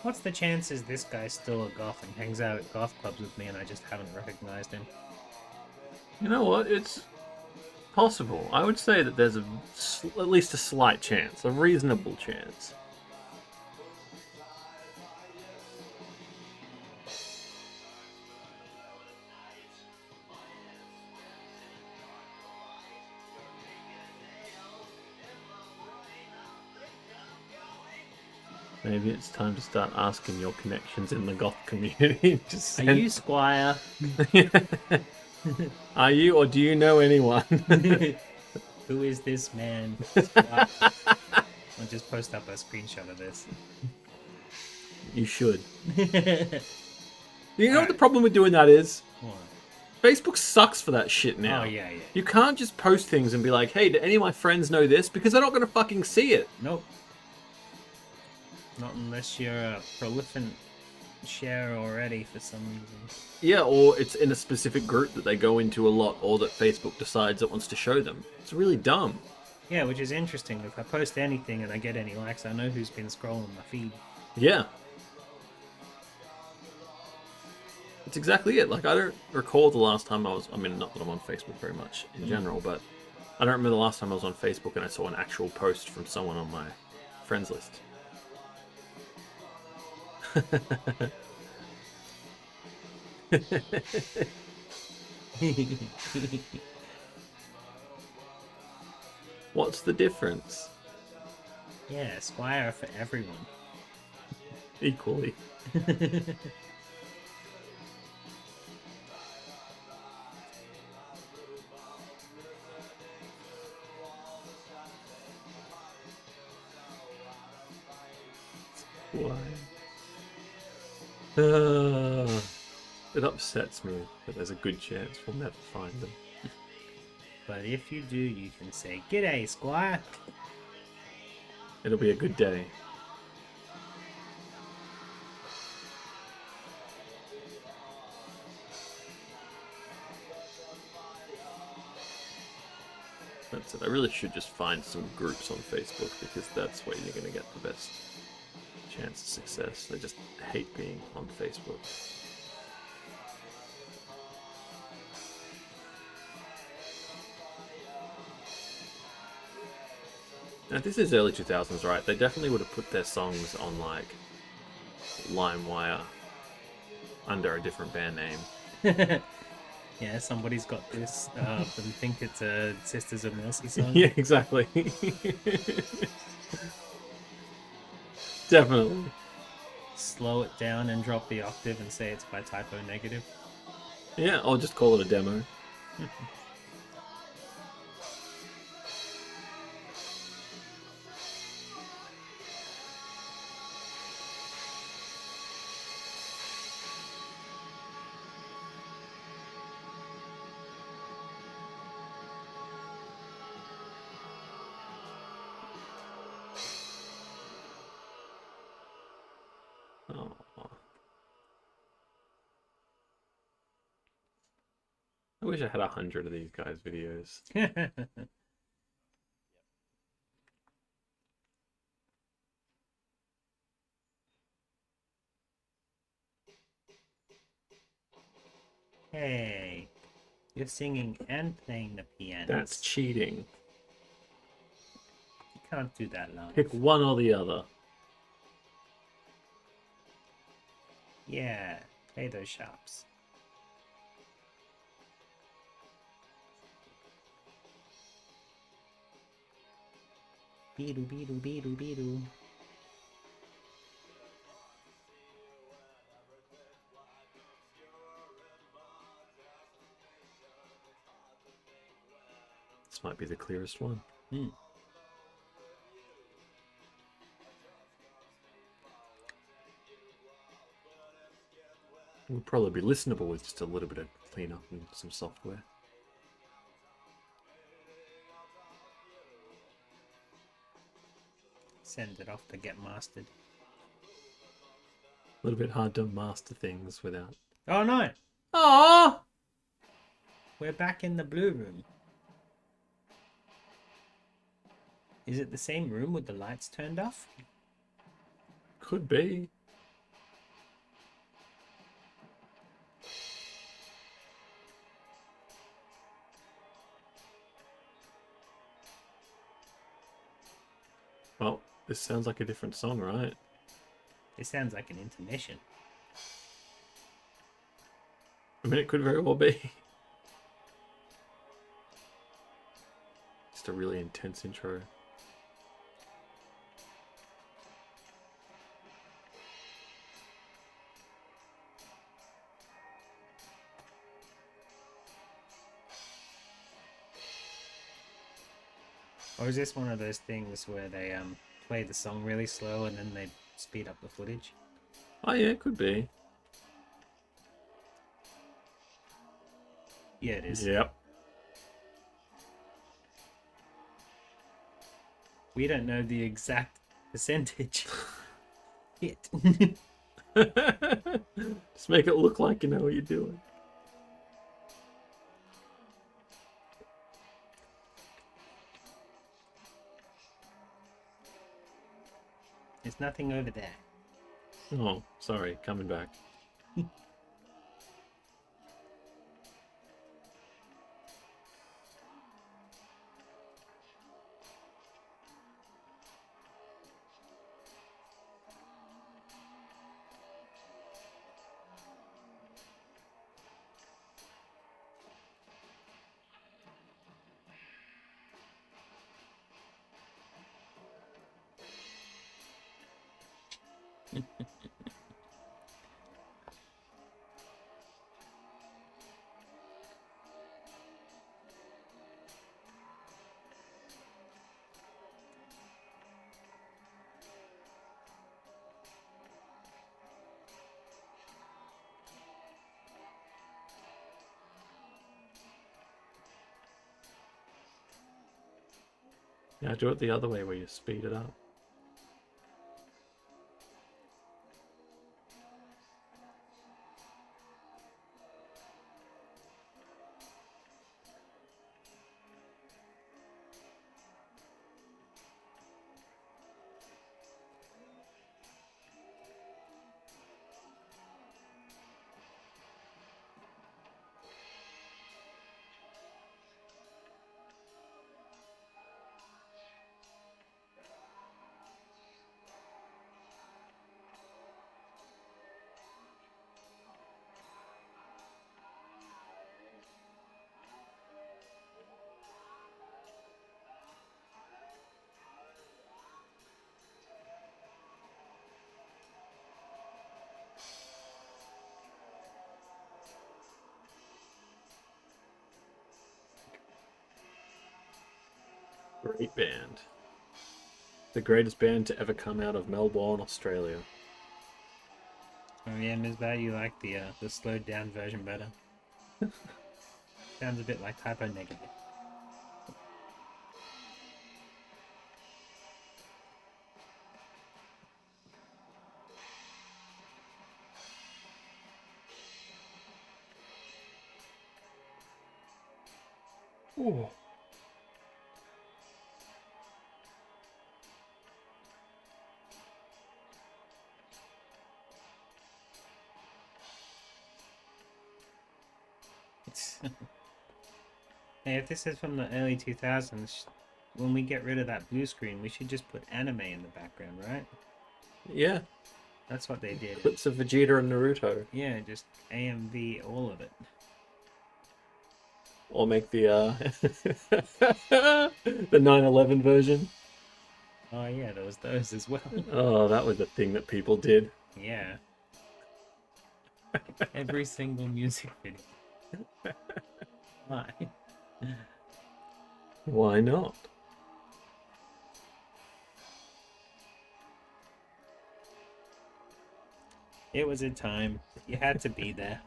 What's the chances this guy's still a goth and hangs out at goth clubs with me and I just haven't recognized him? You know what? It's possible. I would say that there's at least a slight chance, a reasonable chance. Maybe it's time to start asking your connections in the goth community. Just Are you Squire? Are you, or do you know anyone? Who is this man? Squire. I'll just post up a screenshot of this. You should. You know what the problem with doing that is? What? Facebook sucks for that shit now. Oh, yeah. You can't just post things and be like, hey, do any of my friends know this? Because they're not going to fucking see it. Nope. Not unless you're a prolific share already for some reason. Yeah, or it's in a specific group that they go into a lot, or that Facebook decides it wants to show them. It's really dumb. Yeah, which is interesting. If I post anything and I get any likes, I know who's been scrolling my feed. Yeah. It's exactly it. Like, I don't recall the last time I mean, not that I'm on Facebook very much in general, but I don't remember the last time I was on Facebook and I saw an actual post from someone on my friends list. What's the difference? Yeah, Squire for everyone. Equally. Why? It upsets me that there's a good chance we'll never find them. But if you do, you can say, "G'day, Squire." It'll be a good day. That's it. I really should just find some groups on Facebook because that's where you're going to get the best chance of success. I just hate being on Facebook. Now, this is early 2000s, right? They definitely would have put their songs on, like, LimeWire under a different band name. Yeah, somebody's got this and think it's a Sisters of Mercy song. Yeah, exactly. Definitely. Slow it down and drop the octave and say it's by Typo Negative. Yeah, I'll just call it a demo. Oh. I wish I had 100 of these guys' videos. Hey, you're singing and playing the piano. That's cheating. You can't do that, love. Pick one or the other. Yeah, play those sharps. Beedoo, beedoo, beedoo, beedoo. This might be the clearest one. It would probably be listenable with just a little bit of cleanup and some software. Send it off to get mastered. A little bit hard to master things without. Oh no! Aww! We're back in the blue room. Is it the same room with the lights turned off? Could be. Well, this sounds like a different song, right? It sounds like an intermission. I mean, it could very well be. Just a really intense intro. Or is this one of those things where they play the song really slow and then they speed up the footage? Oh yeah, it could be. Yeah, it is. Yep. We don't know the exact percentage. Shit. Just make it look like you know what you're doing. There's nothing over there. Oh, sorry, coming back. Yeah, do it the other way where you speed it up. Great band. The greatest band to ever come out of Melbourne, Australia. Oh yeah, Ms. Bat, you like the slowed down version better. Sounds a bit like Typo Negative. Ooh. Hey, if this is from the early 2000s, when we get rid of that blue screen, we should just put anime in the background, right? Yeah, That's what they did. clips of Vegeta and Naruto. Yeah, just AMV all of it. Or make the the 9/11 version. Oh yeah, there was those as well. Oh, that was the thing that people did. Yeah. Every single music video. Why? Why not? It was a time. You had to be there.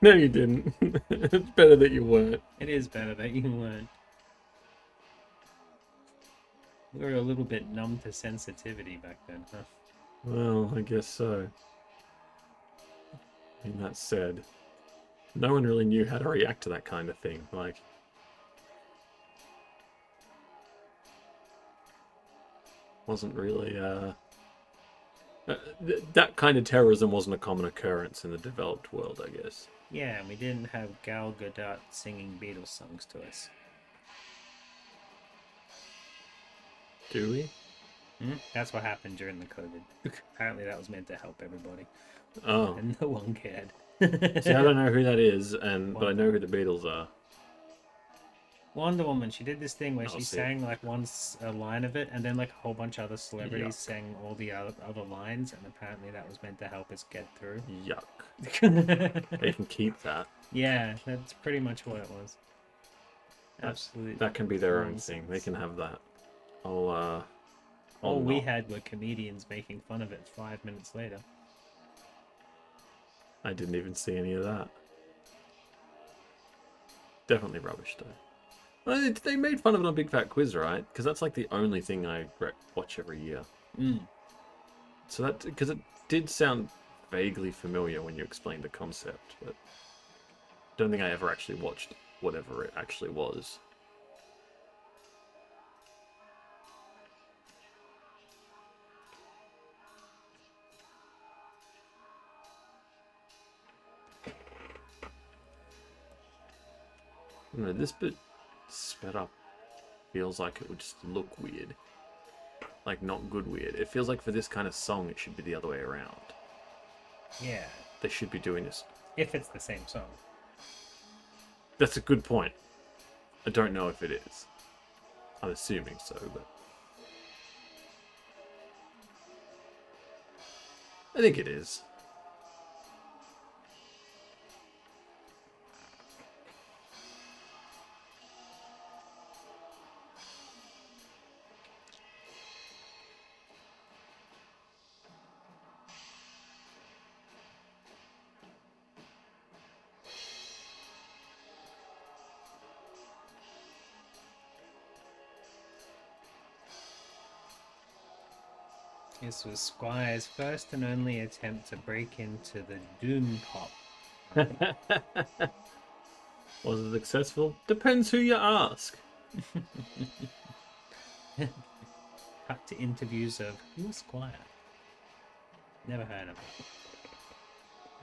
No, you didn't. It's better that you weren't. It is better that you weren't. We were a little bit numb to sensitivity back then, huh? Well, I guess so. I mean, that said, no one really knew how to react to that kind of thing. Like, wasn't really that kind of terrorism wasn't a common occurrence in the developed world, I guess. Yeah, and we didn't have Gal Gadot singing Beatles songs to us. Do we? That's what happened during the COVID. Apparently that was meant to help everybody. Oh, And no one cared. see, I don't know who that is, but I know who the Beatles are. Wonder Woman, she did this thing where I'll she see. sang like a line of it, and then like a whole bunch of other celebrities Yuck. sang all the other lines, and apparently that was meant to help us get through. Yuck. They can keep that. Yeah, that's pretty much what it was. Absolutely. That can be their own thing. They can have that. I'll All we not. had were comedians making fun of it 5 minutes later. I didn't even see any of that. Definitely rubbish, though. Well, they made fun of it on Big Fat Quiz, right? Because that's like the only thing I watch every year. So that, because it did sound vaguely familiar when you explained the concept, but don't think I ever actually watched whatever it actually was. I don't know, this bit sped up feels like it would just look weird. Like, not good weird. It feels like for this kind of song, it should be the other way around. Yeah, They should be doing this. if it's the same song. That's a good point. I don't know if it is. I'm assuming so, but... I think it is. This was Squire's first and only attempt to break into the Doom Pop. Was it successful? Depends who you ask. Cut to interviews of who's Squire? Never heard of him.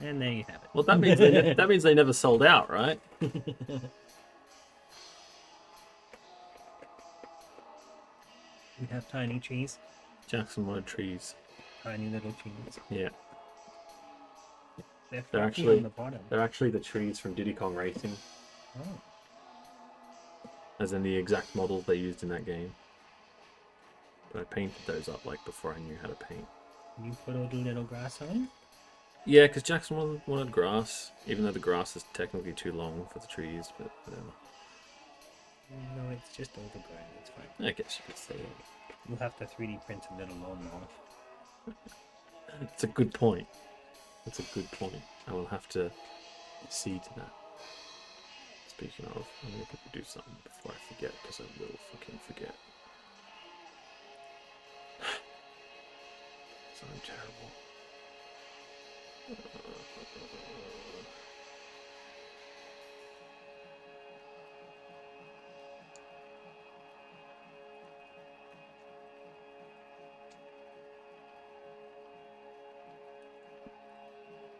And there you have it. Well, that means that means they never sold out, right? We have tiny trees. Jackson wanted trees. Tiny little trees. Yeah, They're they're fluffy actually on the bottom. they're actually the trees from Diddy Kong Racing, Oh. as in the exact models they used in that game. But I painted those up like before I knew how to paint. You put all the little grass on? Yeah, because Jackson wanted grass, even though the grass is technically too long for the trees, but whatever. No, it's just overgrown. It's fine. I guess you could say that. We'll have to 3D print a little lawnmower. It's a good point. That's a good point. I will have to see to that. Speaking of, I'm going to do something before I forget, because I will fucking forget. So I'm terrible.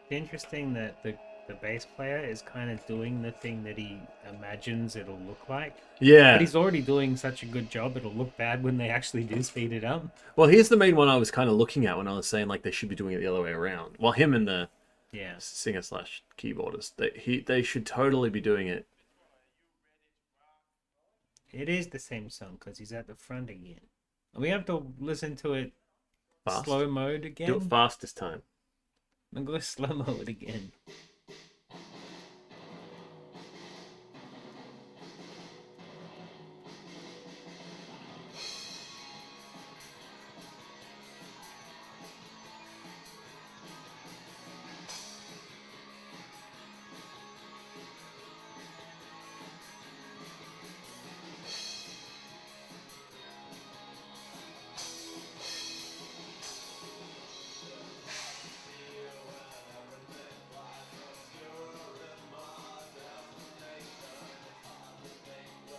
It's interesting that the bass player is kind of doing the thing that he imagines it'll look like. Yeah. But he's already doing such a good job, it'll look bad when they actually do speed it up. Well, here's the main one I was kind of looking at when I was saying like they should be doing it the other way around. Well, him and the Yeah. singer slash keyboardist, they should totally be doing it. It is the same song because he's at the front again. We have to listen to it Fast. slow mode again. Do it fast this time. I'm going to slow mode again.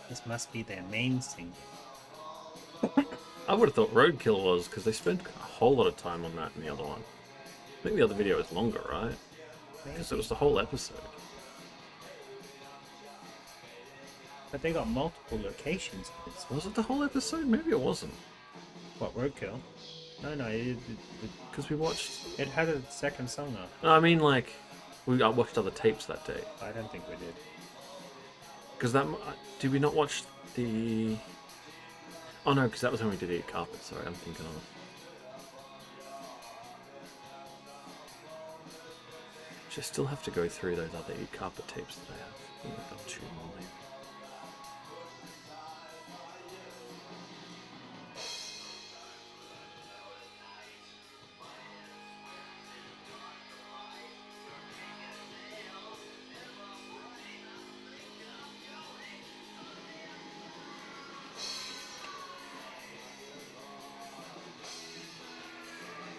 This must be their main single. I would have thought Roadkill was, because they spent a whole lot of time on that in the other one. I think the other video is longer, right? Because it was the whole episode. But they got multiple locations. Was it the whole episode? Maybe it wasn't. What, Roadkill? No, Because we watched... it had a second song on. No, I mean, like, I watched other tapes that day. I don't think we did. Because that... Did we not watch the... Oh no, because that was when we did Eat Carpet. Sorry, I'm thinking of... I still have to go through those other Eat Carpet tapes that I have. I think I've got 2 more maybe.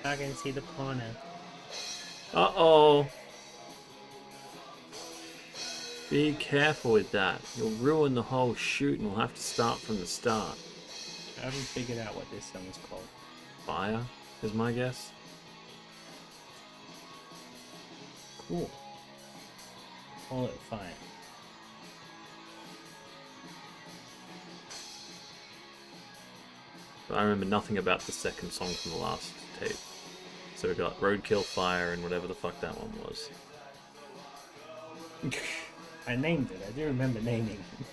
I can see the corner. Uh-oh. Be careful with that. You'll ruin the whole shoot and we'll have to start from the start. I haven't figured out what this song is called. Fire is my guess. Cool. Call it Fire. But I remember nothing about the second song from the last tape. So we got Roadkill, Fire, and whatever the fuck that one was. I named it. I do remember naming it.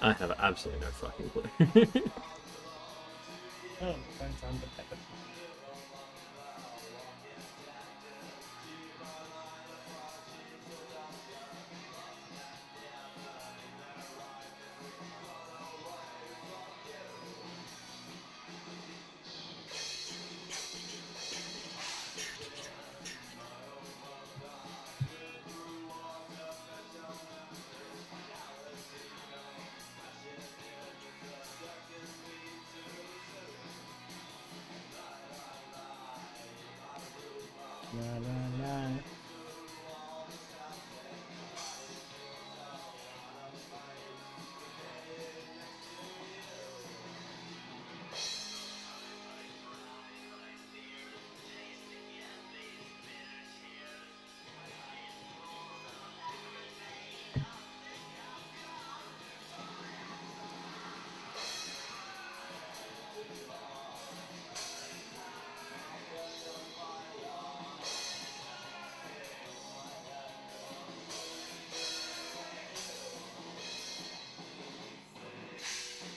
I have absolutely no fucking clue. Oh, friends on the pepper. La, la, la.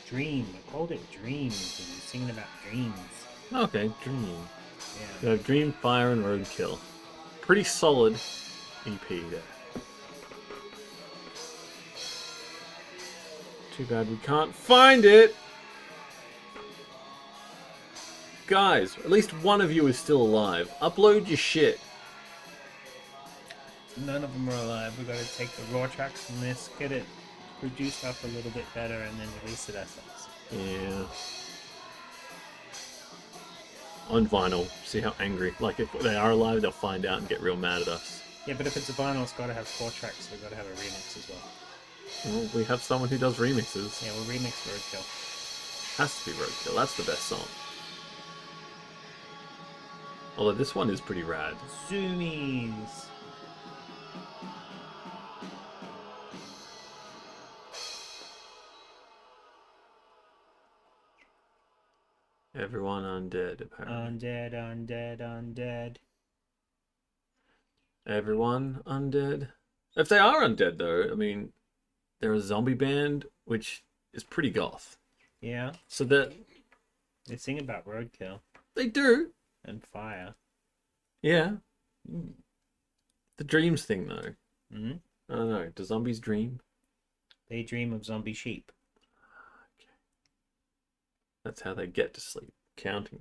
Dream. I called it Dream because he's singing about dreams. Okay, Dream. Yeah. We have Dream, Fire, and Roadkill. Pretty solid EP there. Too bad we can't find it! Guys, at least one of you is still alive. Upload your shit. None of them are alive. We gotta take the raw tracks from this, get it produced up a little bit better, and then release it ourselves. Yeah. On vinyl. See how angry. Like, if they are alive, they'll find out and get real mad at us. Yeah, but if it's a vinyl, it's gotta have 4 tracks, so we gotta have a remix as well. Well, we have someone who does remixes. Yeah, we'll remix Roadkill. Has to be Roadkill. That's the best song. Although this one is pretty rad. Zoomies! Everyone undead, apparently. Undead, undead, undead. Everyone undead? If they are undead, though, I mean, they're a zombie band, which is pretty goth. Yeah, So that they sing about roadkill they do. and fire. Yeah. The dreams thing, though. Hmm. I don't know. Do zombies dream? They dream of zombie sheep. That's how they get to sleep. Counting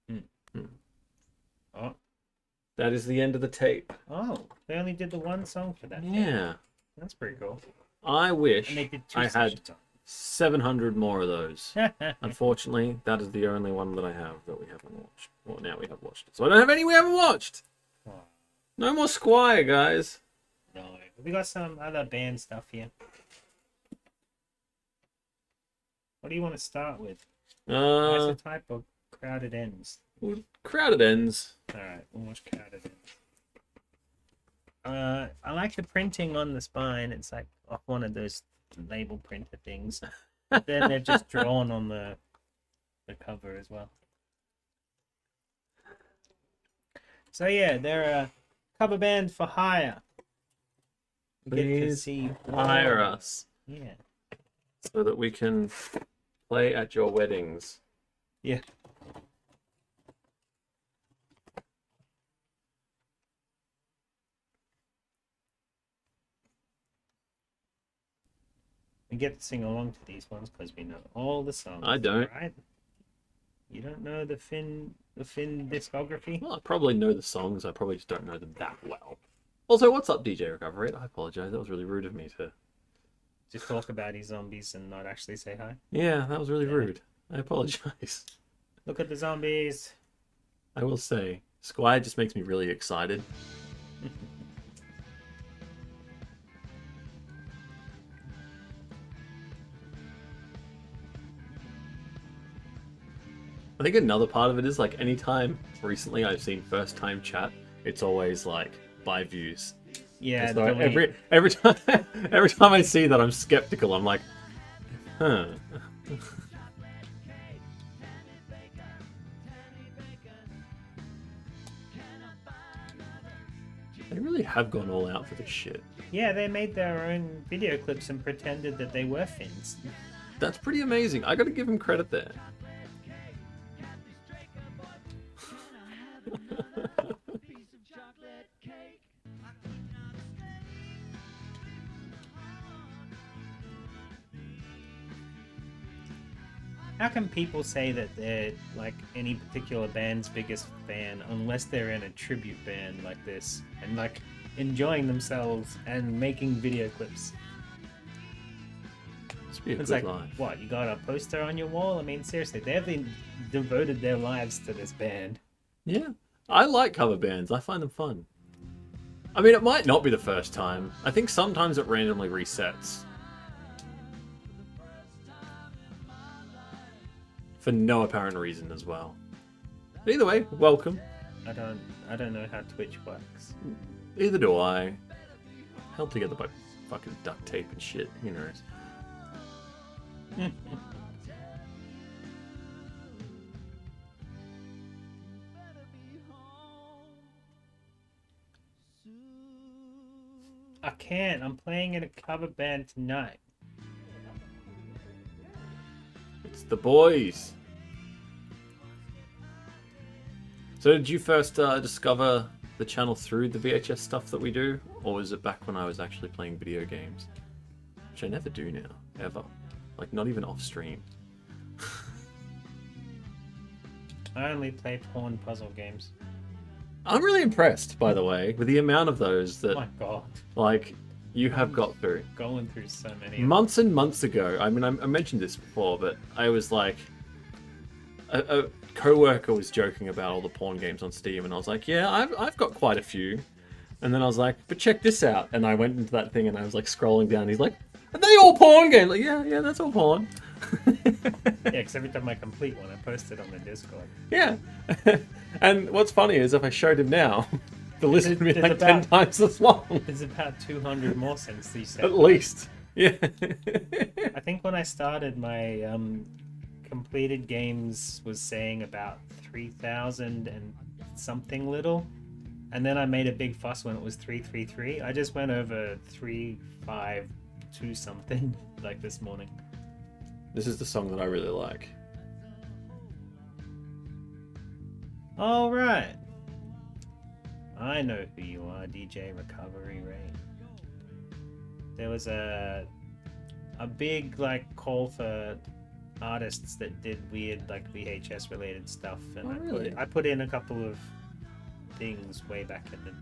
them. Oh, That is the end of the tape. oh! They only did the one song for that. Yeah. That's pretty cool. I wish And they did 2 I had sessions 700 more of those. on it. Unfortunately, that is the only one that I have that we haven't watched. Well, now we have watched it. So I don't have any we haven't watched. Oh, No more Squire, guys. no, we got some other band stuff here. What do you want to start with? What's the type of Crowded Ends? Crowded Ends. Alright, we'll watch Crowded Ends. I like the printing on the spine. It's like off one of those label printer things. But then they're just drawn on the cover as well. So yeah, they're a cover band for hire. We get to Please see hire us Yeah. so that we can play at your weddings. Yeah. We get to sing along to these ones because we know all the songs. I don't. Right? You don't know the Finn discography? Well, I probably know the songs. I probably just don't know them that well. Also, what's up, DJ Recovery? I apologize. That was really rude of me to... Just talk about these zombies and not actually say hi. Yeah, that was really rude. I apologize. Look at the zombies. I will say, Squire just makes me really excited. I think another part of it is like anytime recently I've seen first time chat, it's always like by views. Yeah, So delete. every time I see that, I'm skeptical. I'm like, huh. They really have gone all out for this shit. Yeah, they made their own video clips and pretended that they were Finns. That's pretty amazing. I got to give him credit there. How can people say that they're like any particular band's biggest fan unless they're in a tribute band like this and like enjoying themselves and making video clips? Must be a It's good like, life. what, you got a poster on your wall? I mean, seriously, they've been devoted their lives to this band. Yeah. I like cover bands. I find them fun. I mean, it might not be the first time. I think sometimes it randomly resets. For no apparent reason as well. But either way, welcome. I don't know how Twitch works. Either do I. Held together by fucking duct tape and shit. Who knows? I can't. I'm playing in a cover band tonight. It's the boys. So did you first discover the channel through the VHS stuff that we do? Or was it back when I was actually playing video games? Which I never do now, ever. Like, not even off stream. I only play porn puzzle games. I'm really impressed, by the way, with the amount of those Oh that, my god. like, you have got through. Going through so many. Months and months ago, I mean, I mentioned this before, but I was like... A co-worker was joking about all the porn games on Steam, and I was like, yeah, I've got quite a few. And then I was like, but check this out. And I went into that thing, and I was like scrolling down, and he's like, are they all porn games? Like, yeah, that's all porn. Yeah, because every time I complete one, I post it on the Discord. Yeah. And what's funny is if I showed him now, the list would be There's like 10 times as long. There's about 200 more since these said. At least. Yeah. I think when I started, my completed games was saying about 3,000 and something little. And then I made a big fuss when it was 333. I just went over 352 something like this morning. This is the song that I really like. All right. I know who you are, DJ Recovery Ray. There was a big like call for artists that did weird like VHS related stuff, and Oh, really? I put in a couple of things way back in the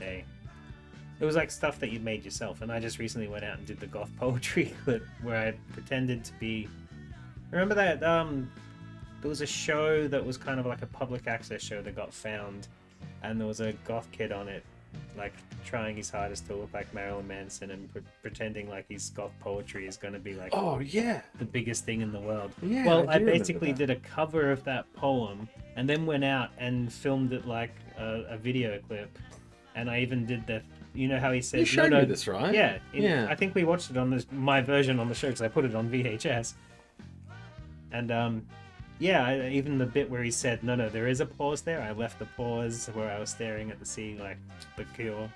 day. It was like stuff that you made yourself, and I just recently went out and did the goth poetry clip where I pretended to be. Remember that there was a show that was kind of like a public access show that got found, and there was a goth kid on it, like trying his hardest to look like Marilyn Manson and pretending like his goth poetry is going to be like Oh, yeah. the biggest thing in the world. Yeah, Well, I I do remember basically that. did a cover of that poem and then went out and filmed it like a video clip. And I even did the, you know how he said, You showed me this, right? Yeah, Yeah. I think we watched it on my version on the show because I put it on VHS. And yeah, even the bit where he said, no, there is a pause there. I left the pause where I was staring at the sea like the Cure.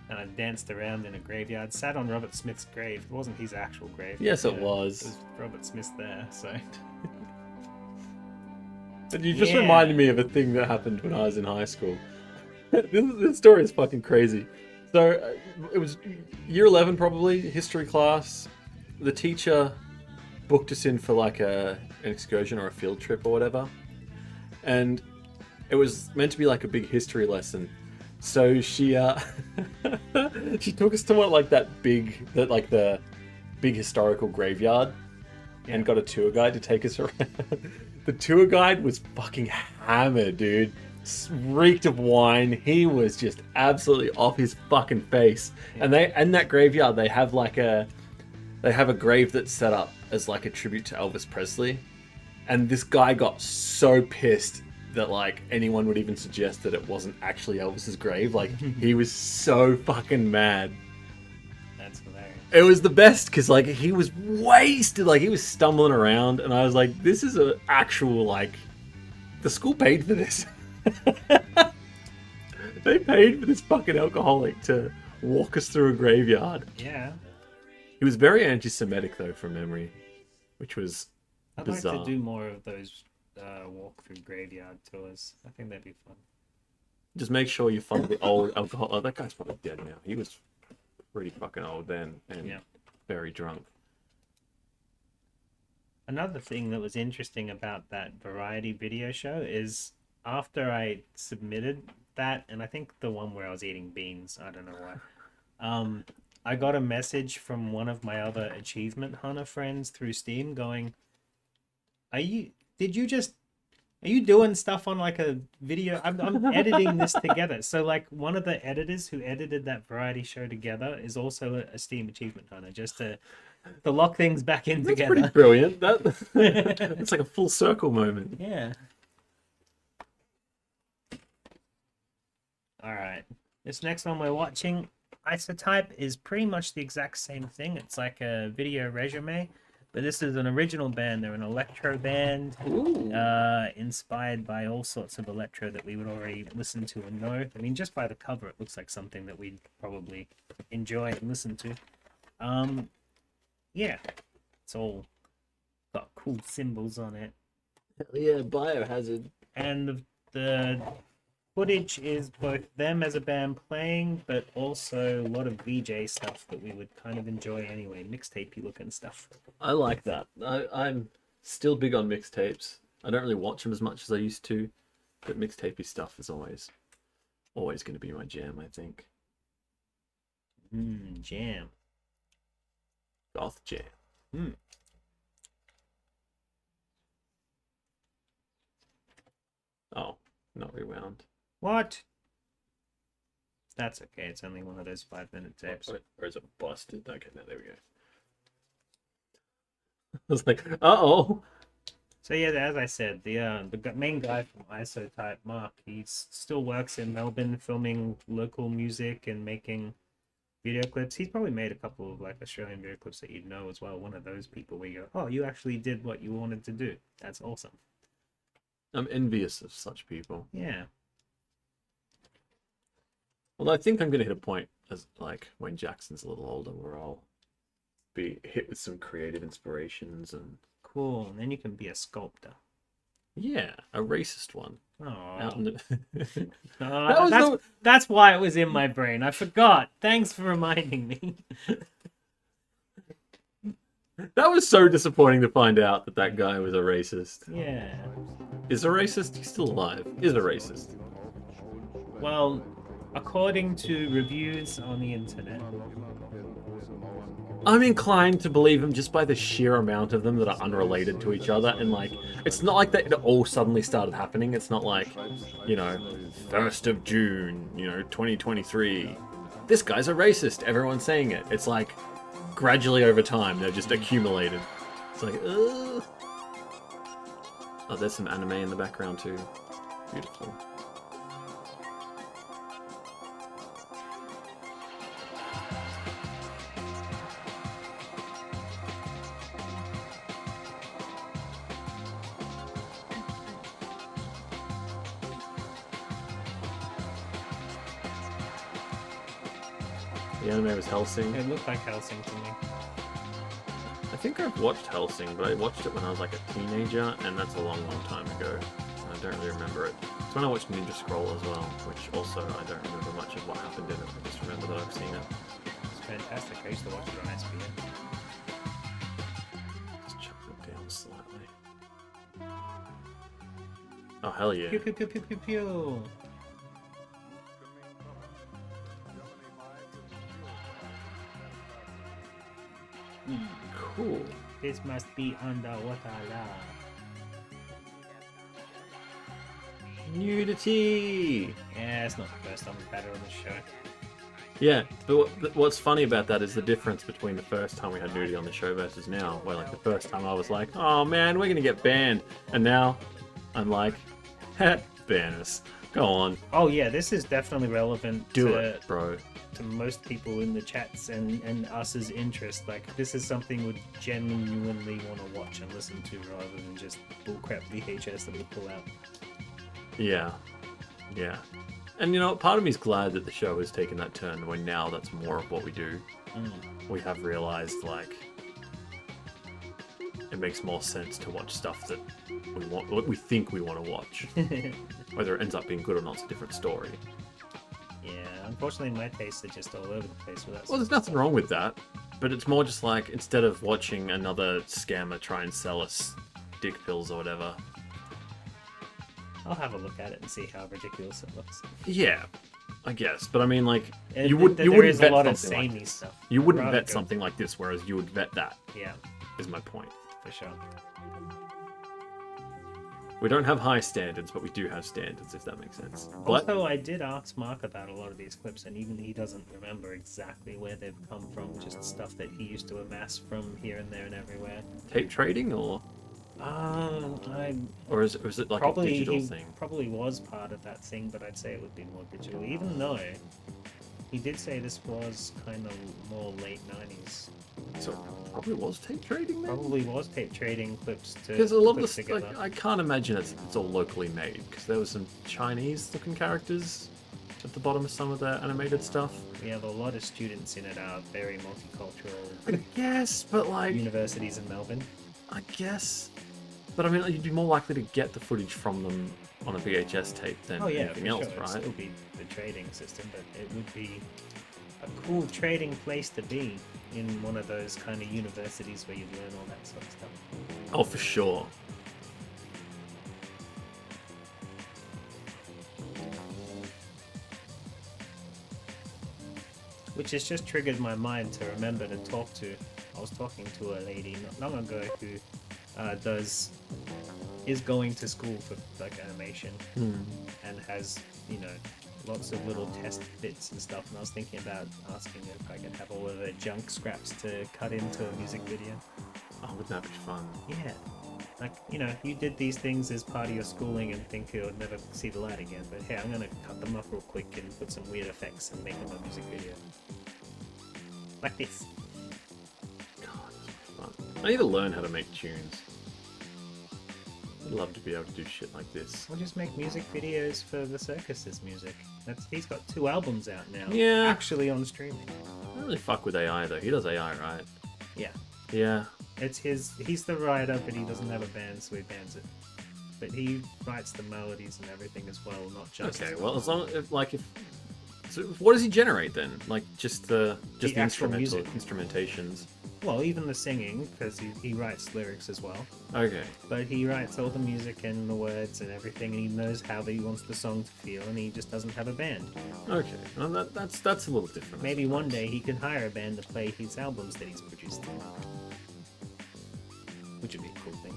And I danced around in a graveyard, sat on Robert Smith's grave. It wasn't his actual grave. Yes, it Yeah, was. It was Robert Smith there, so. And you just Yeah. reminded me of a thing that happened when I was in high school. This story is fucking crazy. So, it was year 11 probably, history class. The teacher booked us in for like an excursion or a field trip or whatever. And it was meant to be like a big history lesson. So she she took us to one like the big historical graveyard and got a tour guide to take us around. The tour guide was fucking hammered, dude. Reeked of wine. He was just absolutely off his fucking face. Yeah. And in that graveyard they have a grave that's set up as like a tribute to Elvis Presley. And this guy got so pissed that like anyone would even suggest that it wasn't actually Elvis's grave. Like he was so fucking mad. That's hilarious. It was the best because like he was wasted, like he was stumbling around, and I was like, this is an actual like the school paid for this. They paid for this fucking alcoholic to walk us through a graveyard. Yeah. He was very anti-Semitic though, from memory, which was I'd bizarre. like to do more of those walk through graveyard tours. I think that'd be fun. Just make sure you find the old alcohol. Oh, that guy's probably dead now. He was pretty fucking old then and Yeah. very drunk. Another thing that was interesting about that variety video show is after I submitted that, and I think the one where I was eating beans, I don't know why, I got a message from one of my other Achievement Hunter friends through Steam going, did you just Are you doing stuff on like a video? I'm editing this together. So like one of the editors who edited that variety show together is also a Steam achievement hunter, just to lock things back in That's together. pretty brilliant. It's like a full circle moment. Yeah. All right. This next one we're watching, Isotype, is pretty much the exact same thing. It's like a video resume, but this is an original band. They're an electro band, inspired by all sorts of electro that we would already listen to and know. I mean, just by the cover, it looks like something that we'd probably enjoy and listen to. Yeah, it's all got cool symbols on it. Hell yeah, Biohazard. And the footage is both them as a band playing, but also a lot of VJ stuff that we would kind of enjoy anyway, mixtapey looking stuff. I like that. I'm still big on mixtapes. I don't really watch them as much as I used to, but mixtapey stuff is always going to be my jam, I think. Jam. Goth jam. Oh, not rewound. What? That's okay. It's only one of those 5-minute tapes. Or is it busted? Okay, now there we go. I was like, uh-oh. So yeah, as I said, the main guy from Isotype, Mark, he still works in Melbourne filming local music and making video clips. He's probably made a couple of like Australian video clips that you'd know as well. One of those people where you go, oh, you actually did what you wanted to do. That's awesome. I'm envious of such people. Yeah. Well, I think I'm going to hit a point as like when Jackson's a little older where I'll be hit with some creative inspirations and Cool. And then you can be a sculptor. yeah, a racist one. Out in Oh, the... that's why it was in my brain. I forgot. Thanks for reminding me. That was so disappointing to find out that guy was a racist. Yeah. Is a racist? He's still alive. Is a racist. Well, according to reviews on the internet. I'm inclined to believe him just by the sheer amount of them that are unrelated to each other. And like, it's not like that it all suddenly started happening. It's not like, 1st of June, 2023. This guy's a racist. Everyone's saying it. It's like, gradually over time, they've just accumulated. It's like, ugh. Oh, there's some anime in the background too. Beautiful. The anime was Hellsing. It looked like Helsing to me. I think I've watched Hellsing, but I watched it when I was like a teenager, and that's a long, long time ago. I don't really remember it. It's when I watched Ninja Scroll as well, which also I don't remember much of what happened in it. I just remember that I've seen it. It's fantastic. I used to watch it on SBN. Let's chuck it down slightly. Oh, hell yeah. Pew pew pew pew pew pew. Cool. This must be underwater lava. Nudity! Yeah, it's not the first time we've had her on the show. Yeah, but what's funny about that is the difference between the first time we had nudity on the show versus now. Where like the first time I was like, oh man, we're gonna get banned. And now I'm like, heh, ban us. Go on. Oh yeah, this is definitely relevant Do to, it, bro. to most people in the chats and us's interest. Like, this is something we'd genuinely want to watch and listen to rather than just bullcrap VHS that we pull out. Yeah. Yeah. And part of me is glad that the show has taken that turn when now that's more of what we do. We have realized, like, it makes more sense to watch stuff that we think we want to watch. Whether it ends up being good or not is a different story. Yeah, unfortunately my tastes are just all over the place with that. Well, there's nothing wrong with that, but it's more just like, instead of watching another scammer try and sell us dick pills or whatever. I'll have a look at it and see how ridiculous it looks. Yeah, I guess, but I mean, like, There you wouldn't is a vet lot of something like samey this. stuff. You wouldn't Rather vet go- something like this, whereas you would vet that. Yeah, Is my point. for sure. We don't have high standards, but we do have standards, if that makes sense. But Also, I did ask Mark about a lot of these clips, and even he doesn't remember exactly where they've come from. Just stuff that he used to amass from here and there and everywhere. tape trading, or I is it like a digital thing? probably was part of that thing, but I'd say it would be more digital. Even though he did say this was kind of more late '90s. So it probably was tape trading then? Probably was tape trading clips to Because a lot of put this, together. like, I can't imagine it's all locally made. Because there was some Chinese-looking characters at the bottom of some of the animated stuff. We have a lot of students in it, are very multicultural I guess, but like, universities in Melbourne. I guess. But I mean, you'd be more likely to get the footage from them on a VHS tape than Oh yeah, anything for else, sure. It'd right? still be the trading system, but it would be a cool trading place to be in one of those kind of universities where you learn all that sort of stuff. Oh, for sure. Which has just triggered my mind to remember to talk to. I was talking to a lady not long ago who is going to school for like animation and has, you know, lots of little test bits and stuff, and I was thinking about asking her if I could have all of the junk scraps to cut into a music video. Oh, wouldn't that be fun? Yeah. Like, you know, you did these things as part of your schooling and think you'll never see the light again, but hey, I'm gonna cut them up real quick and put some weird effects and make them a music video. Like this. God, that's fun. I need to learn how to make tunes. I'd love to be able to do shit like this. We'll just make music videos for the Circus's music. He's got 2 albums out now. Yeah. Actually on streaming. I don't really fuck with AI though. He does AI, right? Yeah. Yeah. He's the writer, but he doesn't have a band, so he bands it. But he writes the melodies and everything as well, not just... Okay, well, as long as, like, if... So what does he generate then? Like, just the actual music. instrumentations? Well, even the singing, because he writes lyrics as well. Okay. But he writes all the music and the words and everything, and he knows how he wants the song to feel, and he just doesn't have a band. Okay. Well, that's a little different. I Maybe suppose. one day he can hire a band to play his albums that he's produced. Which would be a cool thing.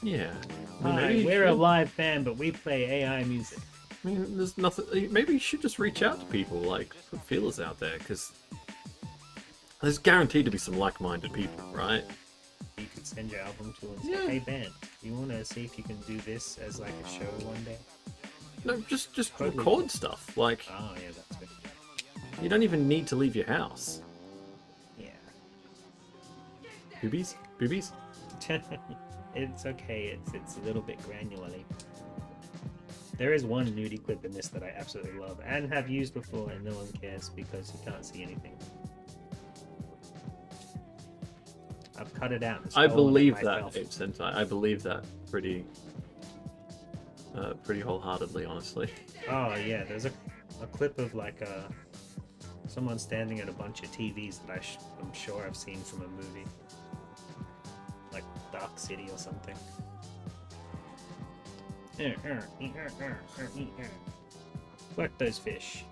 Yeah. Hi, he we're a should. live band, but we play AI music. I mean, there's nothing. Maybe you should just reach out to people, like put feelers out there, because there's guaranteed to be some like-minded people, right? You could send your album to and say, Yeah. hey band, you want to see if you can do this as like a show one day? No, just Totally. record stuff. Like, Oh yeah, that's good. you don't even need to leave your house. Yeah. Boobies, boobies. It's okay, it's a little bit granularly. There is one nudie clip in this that I absolutely love and have used before, and no one cares because you can't see anything. I've cut it out. and I stolen it believe myself. that, Ape Sentai. I believe that pretty wholeheartedly, honestly. Oh yeah, there's a clip of like someone standing at a bunch of TVs that I'm sure I've seen from a movie, like Dark City or something. Work those fish.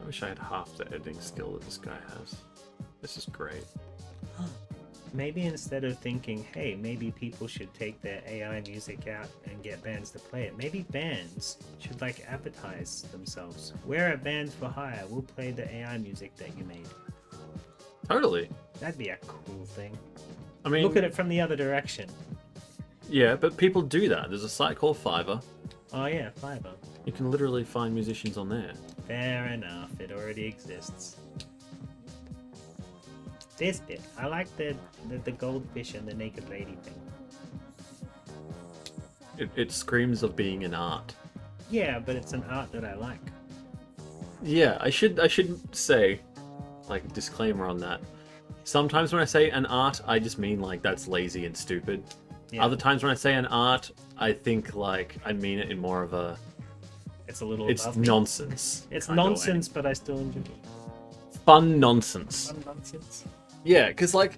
I wish I had half the editing skill that this guy has. This is great. Maybe instead of thinking, hey, maybe people should take their AI music out and get bands to play it, maybe bands should like advertise themselves. We're a band for hire. We'll play the AI music that you made. Totally. That'd be a cool thing. I mean, Look at it from the other direction. yeah, but people do that. There's a site called Fiverr. Oh yeah, Fiverr. You can literally find musicians on there. Fair enough. It already exists. This bit. I like the goldfish and the naked lady thing. It screams of being an art. Yeah, but it's an art that I like. Yeah, I should say, like, a disclaimer on that. Sometimes when I say an art, I just mean like that's lazy and stupid. Yeah. Other times when I say an art, I think like I mean it in more of a It's a little it's above me. nonsense. It's kind of way. nonsense, but I still enjoy it. Fun nonsense. Fun nonsense. Yeah, because like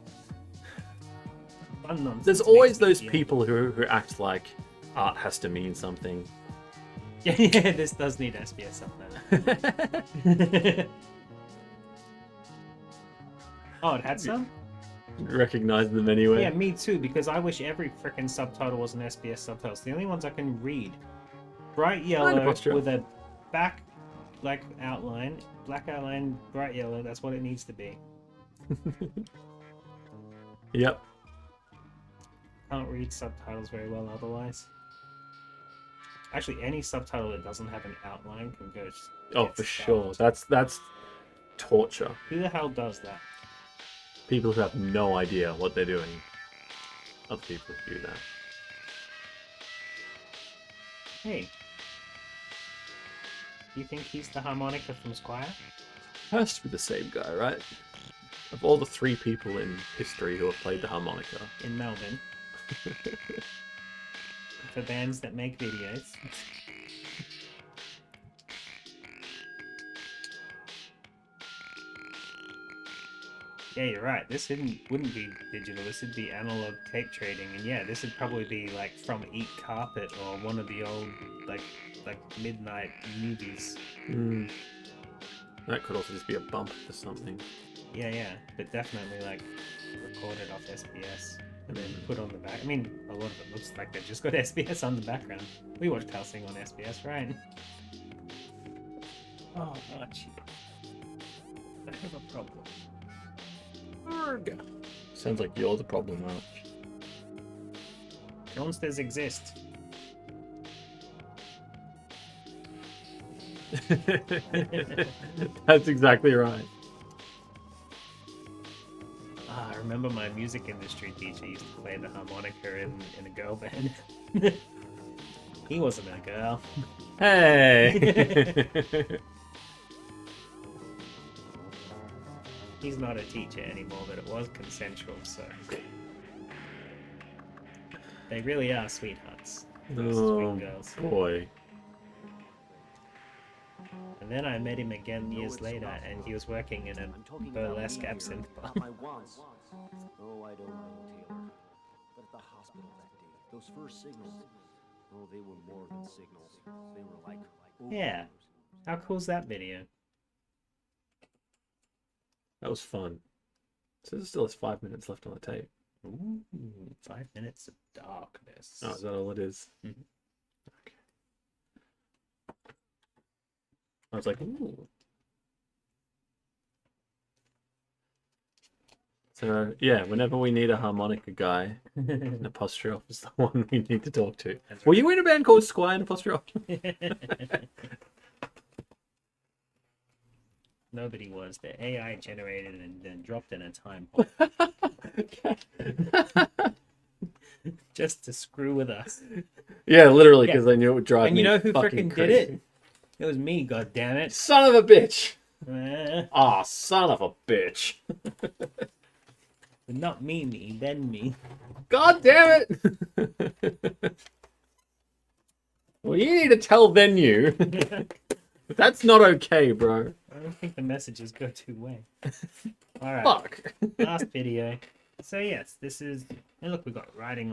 Fun nonsense there's makes always me those feel- people who act like art has to mean something. Yeah, yeah, this does need SBS subtitles. Oh, it had some? Recognize them anyway. Yeah, me too, because I wish every frickin' subtitle was an SBS subtitles. The only ones I can read. Bright yellow posture. with a back like outline, black outline, bright yellow, that's what it needs to be. Yep. Can't read subtitles very well otherwise. Actually, any subtitle that doesn't have an outline can go. Oh, get for stuffed. sure. That's torture. Who the hell does that? People who have no idea what they're doing. Other people who do that. Hey. Do you think he's the harmonica from Squire? Has to be the same guy, right? Of all the 3 people in history who have played the harmonica. In Melbourne. For bands that make videos. Yeah, you're right. This wouldn't be digital. This would be analog tape trading, and yeah, this would probably be like from Eat Carpet or one of the old like midnight movies. That could also just be a bump for something. Yeah, yeah, but definitely like recorded off SBS and then put on the back. I mean, a lot of it looks like they've just got SBS on the background. We watched Helsing on SBS, right? Oh, Archie. I have a problem. Sounds like you're the problem, Arch. Monsters exist. That's exactly right. I remember my music industry teacher used to play the harmonica in a girl band. He wasn't a girl. Hey! He's not a teacher anymore, but it was consensual, so... They really are sweethearts. Those swing girls. Boy. And then I met him again years later, and he was working in a burlesque absinthe bar. Oh, I don't know, Taylor. But at the hospital that day, those first signals, oh, they were more than signals. They were like Yeah. How cool's that video? That was fun. So there still has 5 minutes left on the tape. Ooh, 5 minutes of darkness. Oh, is that all it is? Mhm. Okay. I was like, ooh. So, yeah, whenever we need a harmonica guy, an apostrophe is the one we need to talk to. That's Were you in a band called Squire and apostrophe? Nobody was. The AI generated and then dropped in a time hole. Just to screw with us. Yeah, literally, Yeah. because I knew it would drive And me you know who fucking frickin' crazy. did it? It was me, goddammit. Son of a bitch! But Ah, son of a bitch! not me, then me. God damn it! Well, you need to tell then you. That's not okay, bro. I don't think the messages go two-way. Alright, Fuck. last video. So yes, this is... And look, we got writing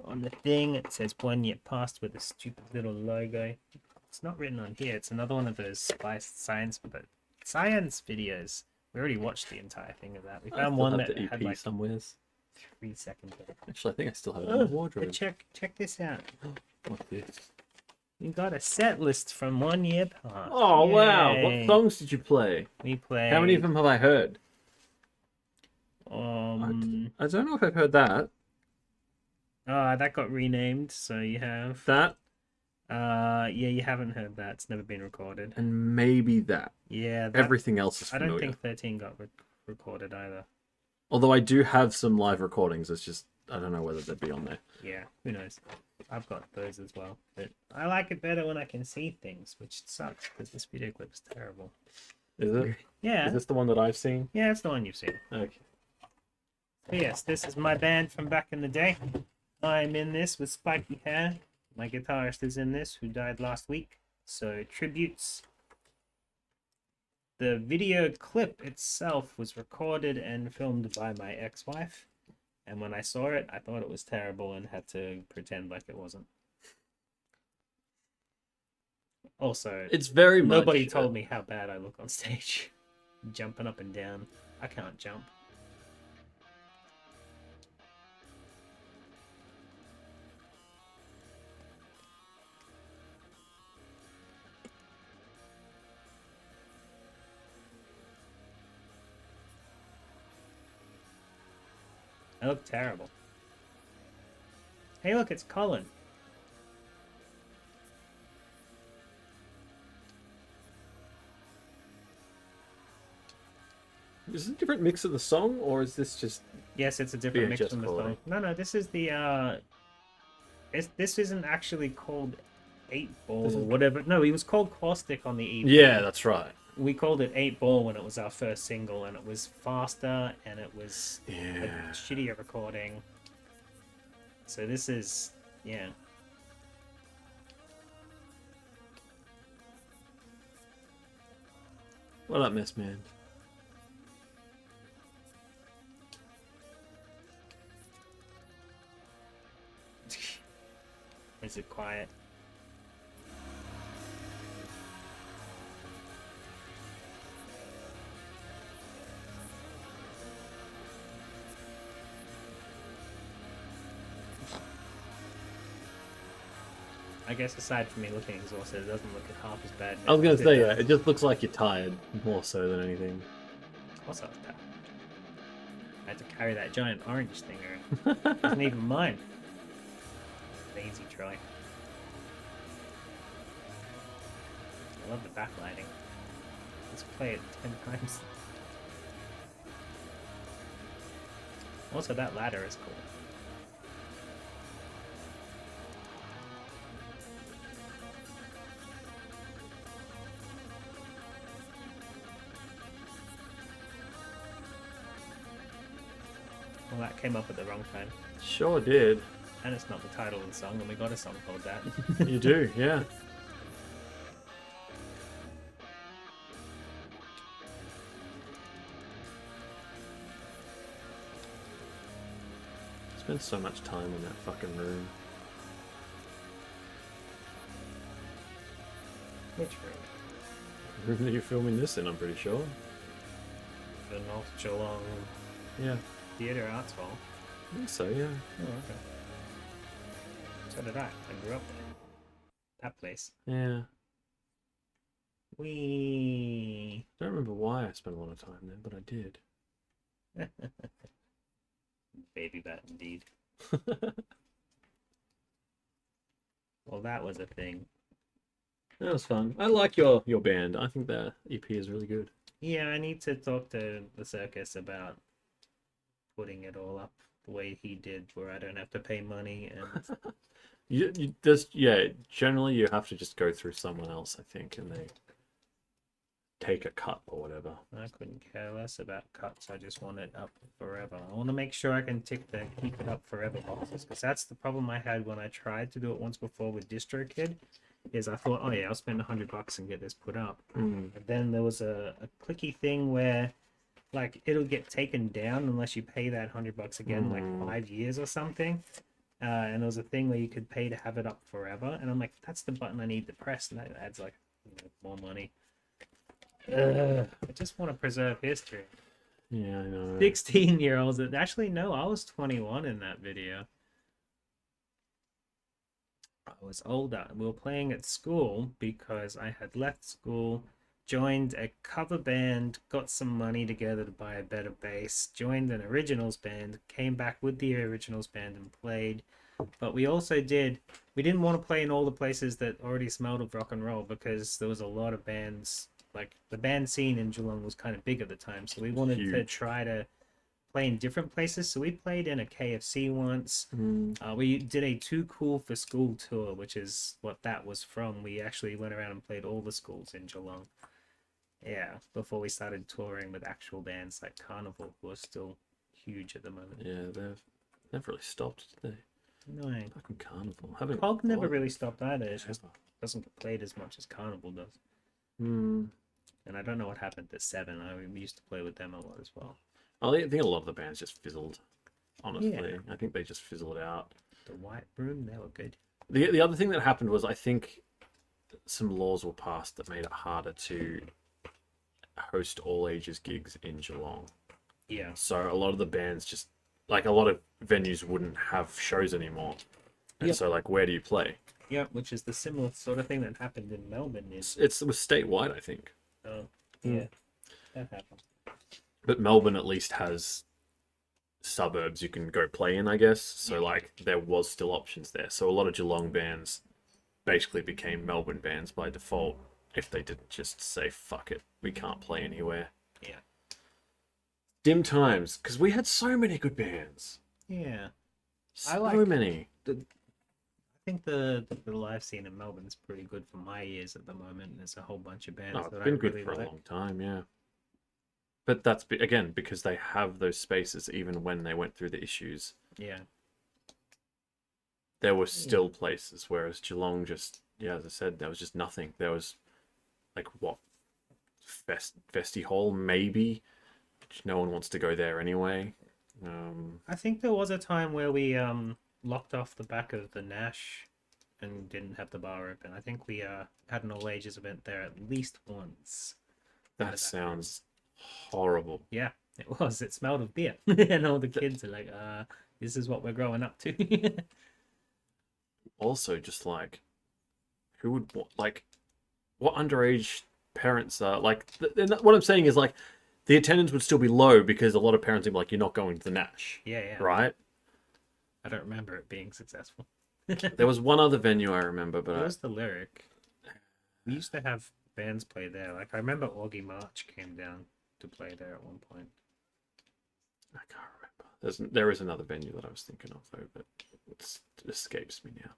on the thing. It says 1 year past with a stupid little logo. It's not written on here. It's another one of those spiced science videos. We already watched the entire thing of that. We found one that the EP had like somewheres. 3 seconds of it. Actually, I think I still have it in my But wardrobe. check this out. What's this? We got a set list from 1 year past. Oh wow! Yay. What songs did you play? We played. How many of them have I heard? I I don't know if I've heard that. that got renamed, so you have. That Yeah, you haven't heard that. It's never been recorded. and maybe that. Yeah, that, Everything else is I familiar. don't think 13 got recorded either. Although I do have some live recordings. It's just I don't know whether they'd be on there. Yeah, who knows? I've got those as well, but I like it better when I can see things, which sucks because this video clip's terrible. Is it? Yeah, Is this the one that I've seen? yeah, it's the one you've seen. Okay. But yes, this is my band from back in the day. I'm in this with spiky hair. My guitarist is in this, who died last week. So tributes. The video clip itself was recorded and filmed by my ex-wife, and when I saw it, I thought it was terrible and had to pretend like it wasn't. Also, It's very much. nobody told me how bad I look on stage. Jumping up and down. I can't jump. I look terrible. Hey, look, it's Colin. Is this a different mix of the song, or is this just? Yes, it's a different mix VHS from the quality. song. No, this is the this isn't actually called 8-Ball This or is- whatever. No, he was called Caustic on the EP. Yeah, that's right. We called it 8-Ball when it was our first single, and it was faster and it was a Yeah. shittier recording. So this is, yeah. What up, Mess Man? Is it quiet? I guess aside from me looking exhausted, it doesn't look half as bad. I was gonna as it say, does. yeah, it just looks like you're tired more so than anything. What's up with that? I had to carry that giant orange thing around. It wasn't even mine. Lazy Troy. I love the backlighting. Let's play it 10 times. Also, that ladder is cool. Well, that came up at the wrong time. Sure did. And it's not the title of the song, and we got a song called that. You do, yeah. Spent so much time in that fucking room. Which room? The room that you're filming this in, I'm pretty sure. The North Geelong Yeah, Theatre Arts Hall. I think so, yeah. Oh, okay. So did I. I grew up there. That place. Yeah. Wee. Don't remember why I spent a lot of time there, but I did. Baby bat indeed. Well, that was a thing. That was fun. I like your band. I think the EP is really good. Yeah, I need to talk to the circus about putting it all up the way he did, where I don't have to pay money and You just, yeah, generally you have to just go through someone else, I think, and they take a cut or whatever. I couldn't care less about cuts. I just want it up forever. I want to make sure I can tick the keep it up forever boxes, because that's the problem I had when I tried to do it once before with DistroKid. Is I thought, oh yeah, I'll spend $100 and get this put up. Mm. But then there was a clicky thing where, like, it'll get taken down unless you pay that $100 again, like 5 years or something. And there was a thing where you could pay to have it up forever, and I'm like, that's the button I need to press, and that adds like more money. I just want to preserve history. Yeah, I know. 16-year-olds. Actually, no, I was 21 in that video. I was older. We were playing at school because I had left school, joined a cover band, got some money together to buy a better bass, joined an originals band, came back with the originals band and played. But we also we didn't want to play in all the places that already smelled of rock and roll, because there was a lot of bands. Like, the band scene in Geelong was kind of big at the time, so we wanted to Huge. try to play in different places. So we played in a KFC once. Mm. We did a Too Cool for School tour, which is what that was from. We actually went around and played all the schools in Geelong. Yeah, before we started touring with actual bands like Carnival, who are still huge at the moment. Yeah, they've never really stopped, did they? No, Fucking Carnival. Haven't Cog never bothered really stopped either. It just ever. doesn't get played as much as Carnival does. Hmm. And I don't know what happened to Seven. I used to play with them a lot as well. I think a lot of the bands just fizzled. Honestly, Yeah. I think they just fizzled out. The White Room, they were good. The other thing that happened was I think some laws were passed that made it harder to host all ages gigs in Geelong. Yeah. So a lot of the bands just like a lot of venues wouldn't have shows anymore. And Yep. so like where do you play? Yeah, which is the similar sort of thing that happened in Melbourne. Is It was statewide, I think. oh yeah, that happened. But Melbourne at least has suburbs you can go play in, I guess. So Yeah. like there was still options there. So a lot of Geelong bands basically became Melbourne bands by default if they didn't just say fuck it, we can't play anywhere. Yeah. Dim times, because we had so many good bands. Yeah. So like- many. I think the live scene in Melbourne's pretty good for my ears at the moment. There's a whole bunch of bands Oh, that it's I been good really for like. a long time, yeah. But that's again because they have those spaces even when they went through the issues. Yeah. There were still places, whereas Geelong just, yeah, as I said, there was just nothing. There was like what Festy Hall maybe, which no one wants to go there anyway. I think there was a time where we locked off the back of the Nash and didn't have the bar open. I think we had an all ages event there at least once. That sounds horrible. Yeah, it was. It smelled of beer, and all the kids are like, "This is what we're growing up to." Also, just like, who would like, what underage parents are like? What I'm saying is like, the attendance would still be low because a lot of parents would be like, "You're not going to the Nash," Yeah. right? I don't remember it being successful. There was one other venue I remember, but It was the Lyric. We used to have bands play there. Like I remember Augie March came down to play there at one point. I can't remember. There is another venue that I was thinking of though, but it escapes me now.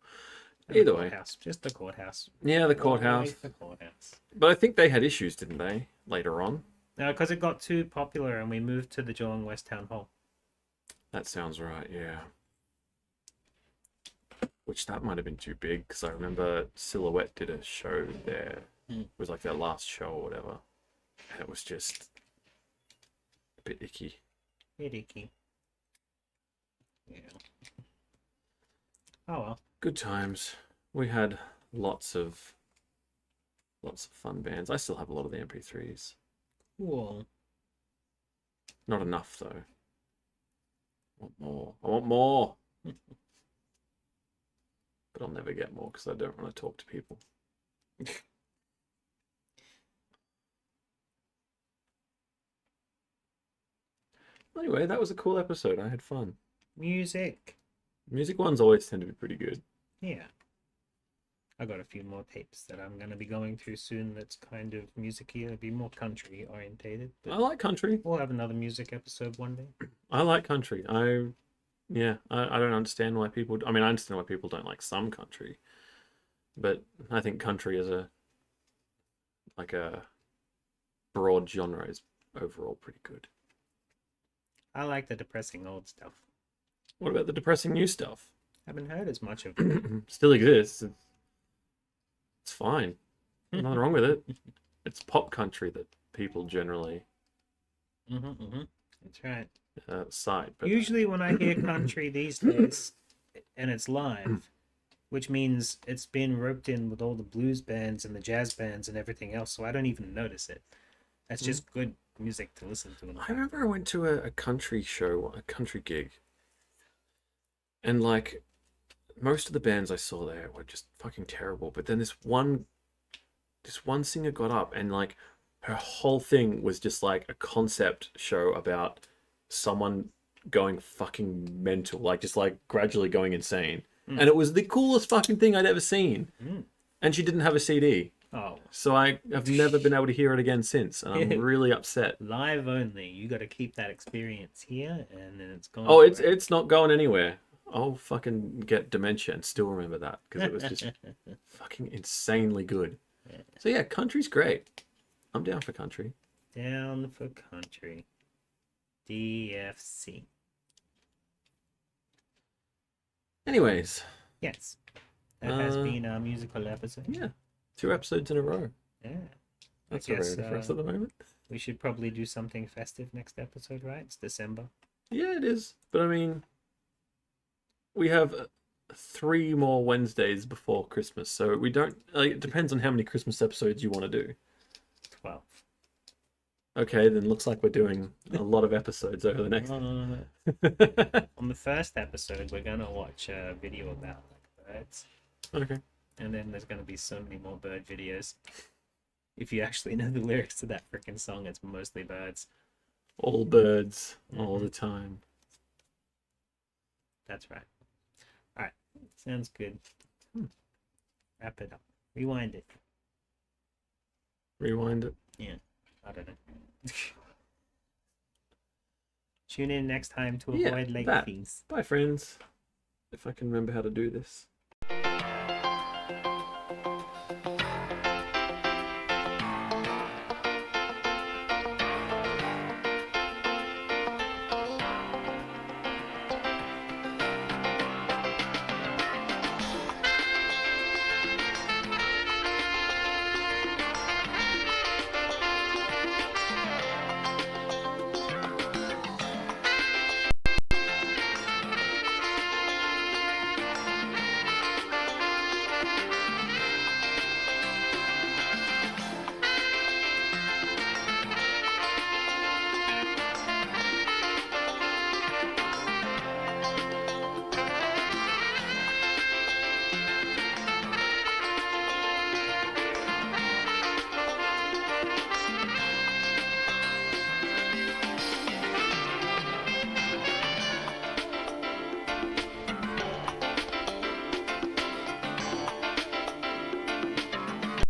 And the Either way, courthouse, just the courthouse. yeah, the courthouse. Always the courthouse. But I think they had issues, didn't they? Later on, No, because it got too popular and we moved to the Geelong West Town Hall. that sounds right. Yeah. Which that might have been too big because I remember Silhouette did a show there. It was like their last show or whatever, and it was just a bit icky. Bit icky. Yeah. Oh well. Good times. We had lots of fun bands. I still have a lot of the MP3s. Cool. Not enough though. I want more. I want more. But I'll never get more because I don't want to talk to people. Anyway, that was a cool episode. I had fun. Music. Music ones always tend to be pretty good. Yeah. I got a few more tapes that I'm gonna be going through soon. That's kind of musicy. It'll be more country orientated. I like country. We'll have another music episode one day. I like country. I don't understand why people. I mean, I understand why people don't like some country, but I think country as a broad genre is overall pretty good. I like the depressing old stuff. What about the depressing new stuff? Haven't heard as much of it. Still exists. It's fine. Nothing wrong with it. It's pop country that people generally That's right. cite. But Usually when I hear country these days and it's live, which means it's been roped in with all the blues bands and the jazz bands and everything else, so I don't even notice it. That's just good music to listen to. I remember I went to a country show, a country gig, and like most of the bands I saw there were just fucking terrible. But then this one singer got up and like her whole thing was just like a concept show about someone going fucking mental, like just like gradually going insane. And it was the coolest fucking thing I'd ever seen. And she didn't have a CD. Oh, So I have never been able to hear it again since, and I'm really upset. live only. You got to keep that experience here, and then it's gone. Oh, forever. it's not going anywhere. I'll fucking get dementia and still remember that because it was just fucking insanely good. So yeah, country's great. I'm down for country. Down for country. DFC. Anyways, Yes, that has been our musical episode. yeah, 2 episodes in a row. Yeah. That's I a guess, rarity for us at the moment. we should probably do something festive next episode, right? It's December. Yeah, it is. But I mean, we have 3 more Wednesdays before Christmas, so we don't. Like, it depends on how many Christmas episodes you want to do. 12. Okay, then looks like we're doing a lot of episodes over the next. On the first episode, we're gonna watch a video about like birds, Okay. and then there's gonna be so many more bird videos. If you actually know the lyrics to that freaking song, it's mostly birds. All birds, all Mhm. the time. That's right. All right, sounds good. Hmm. Wrap it up. Rewind it. Rewind it. I don't know. Tune in next time to Yeah, avoid late that. fees. Bye, friends. If I can remember how to do this.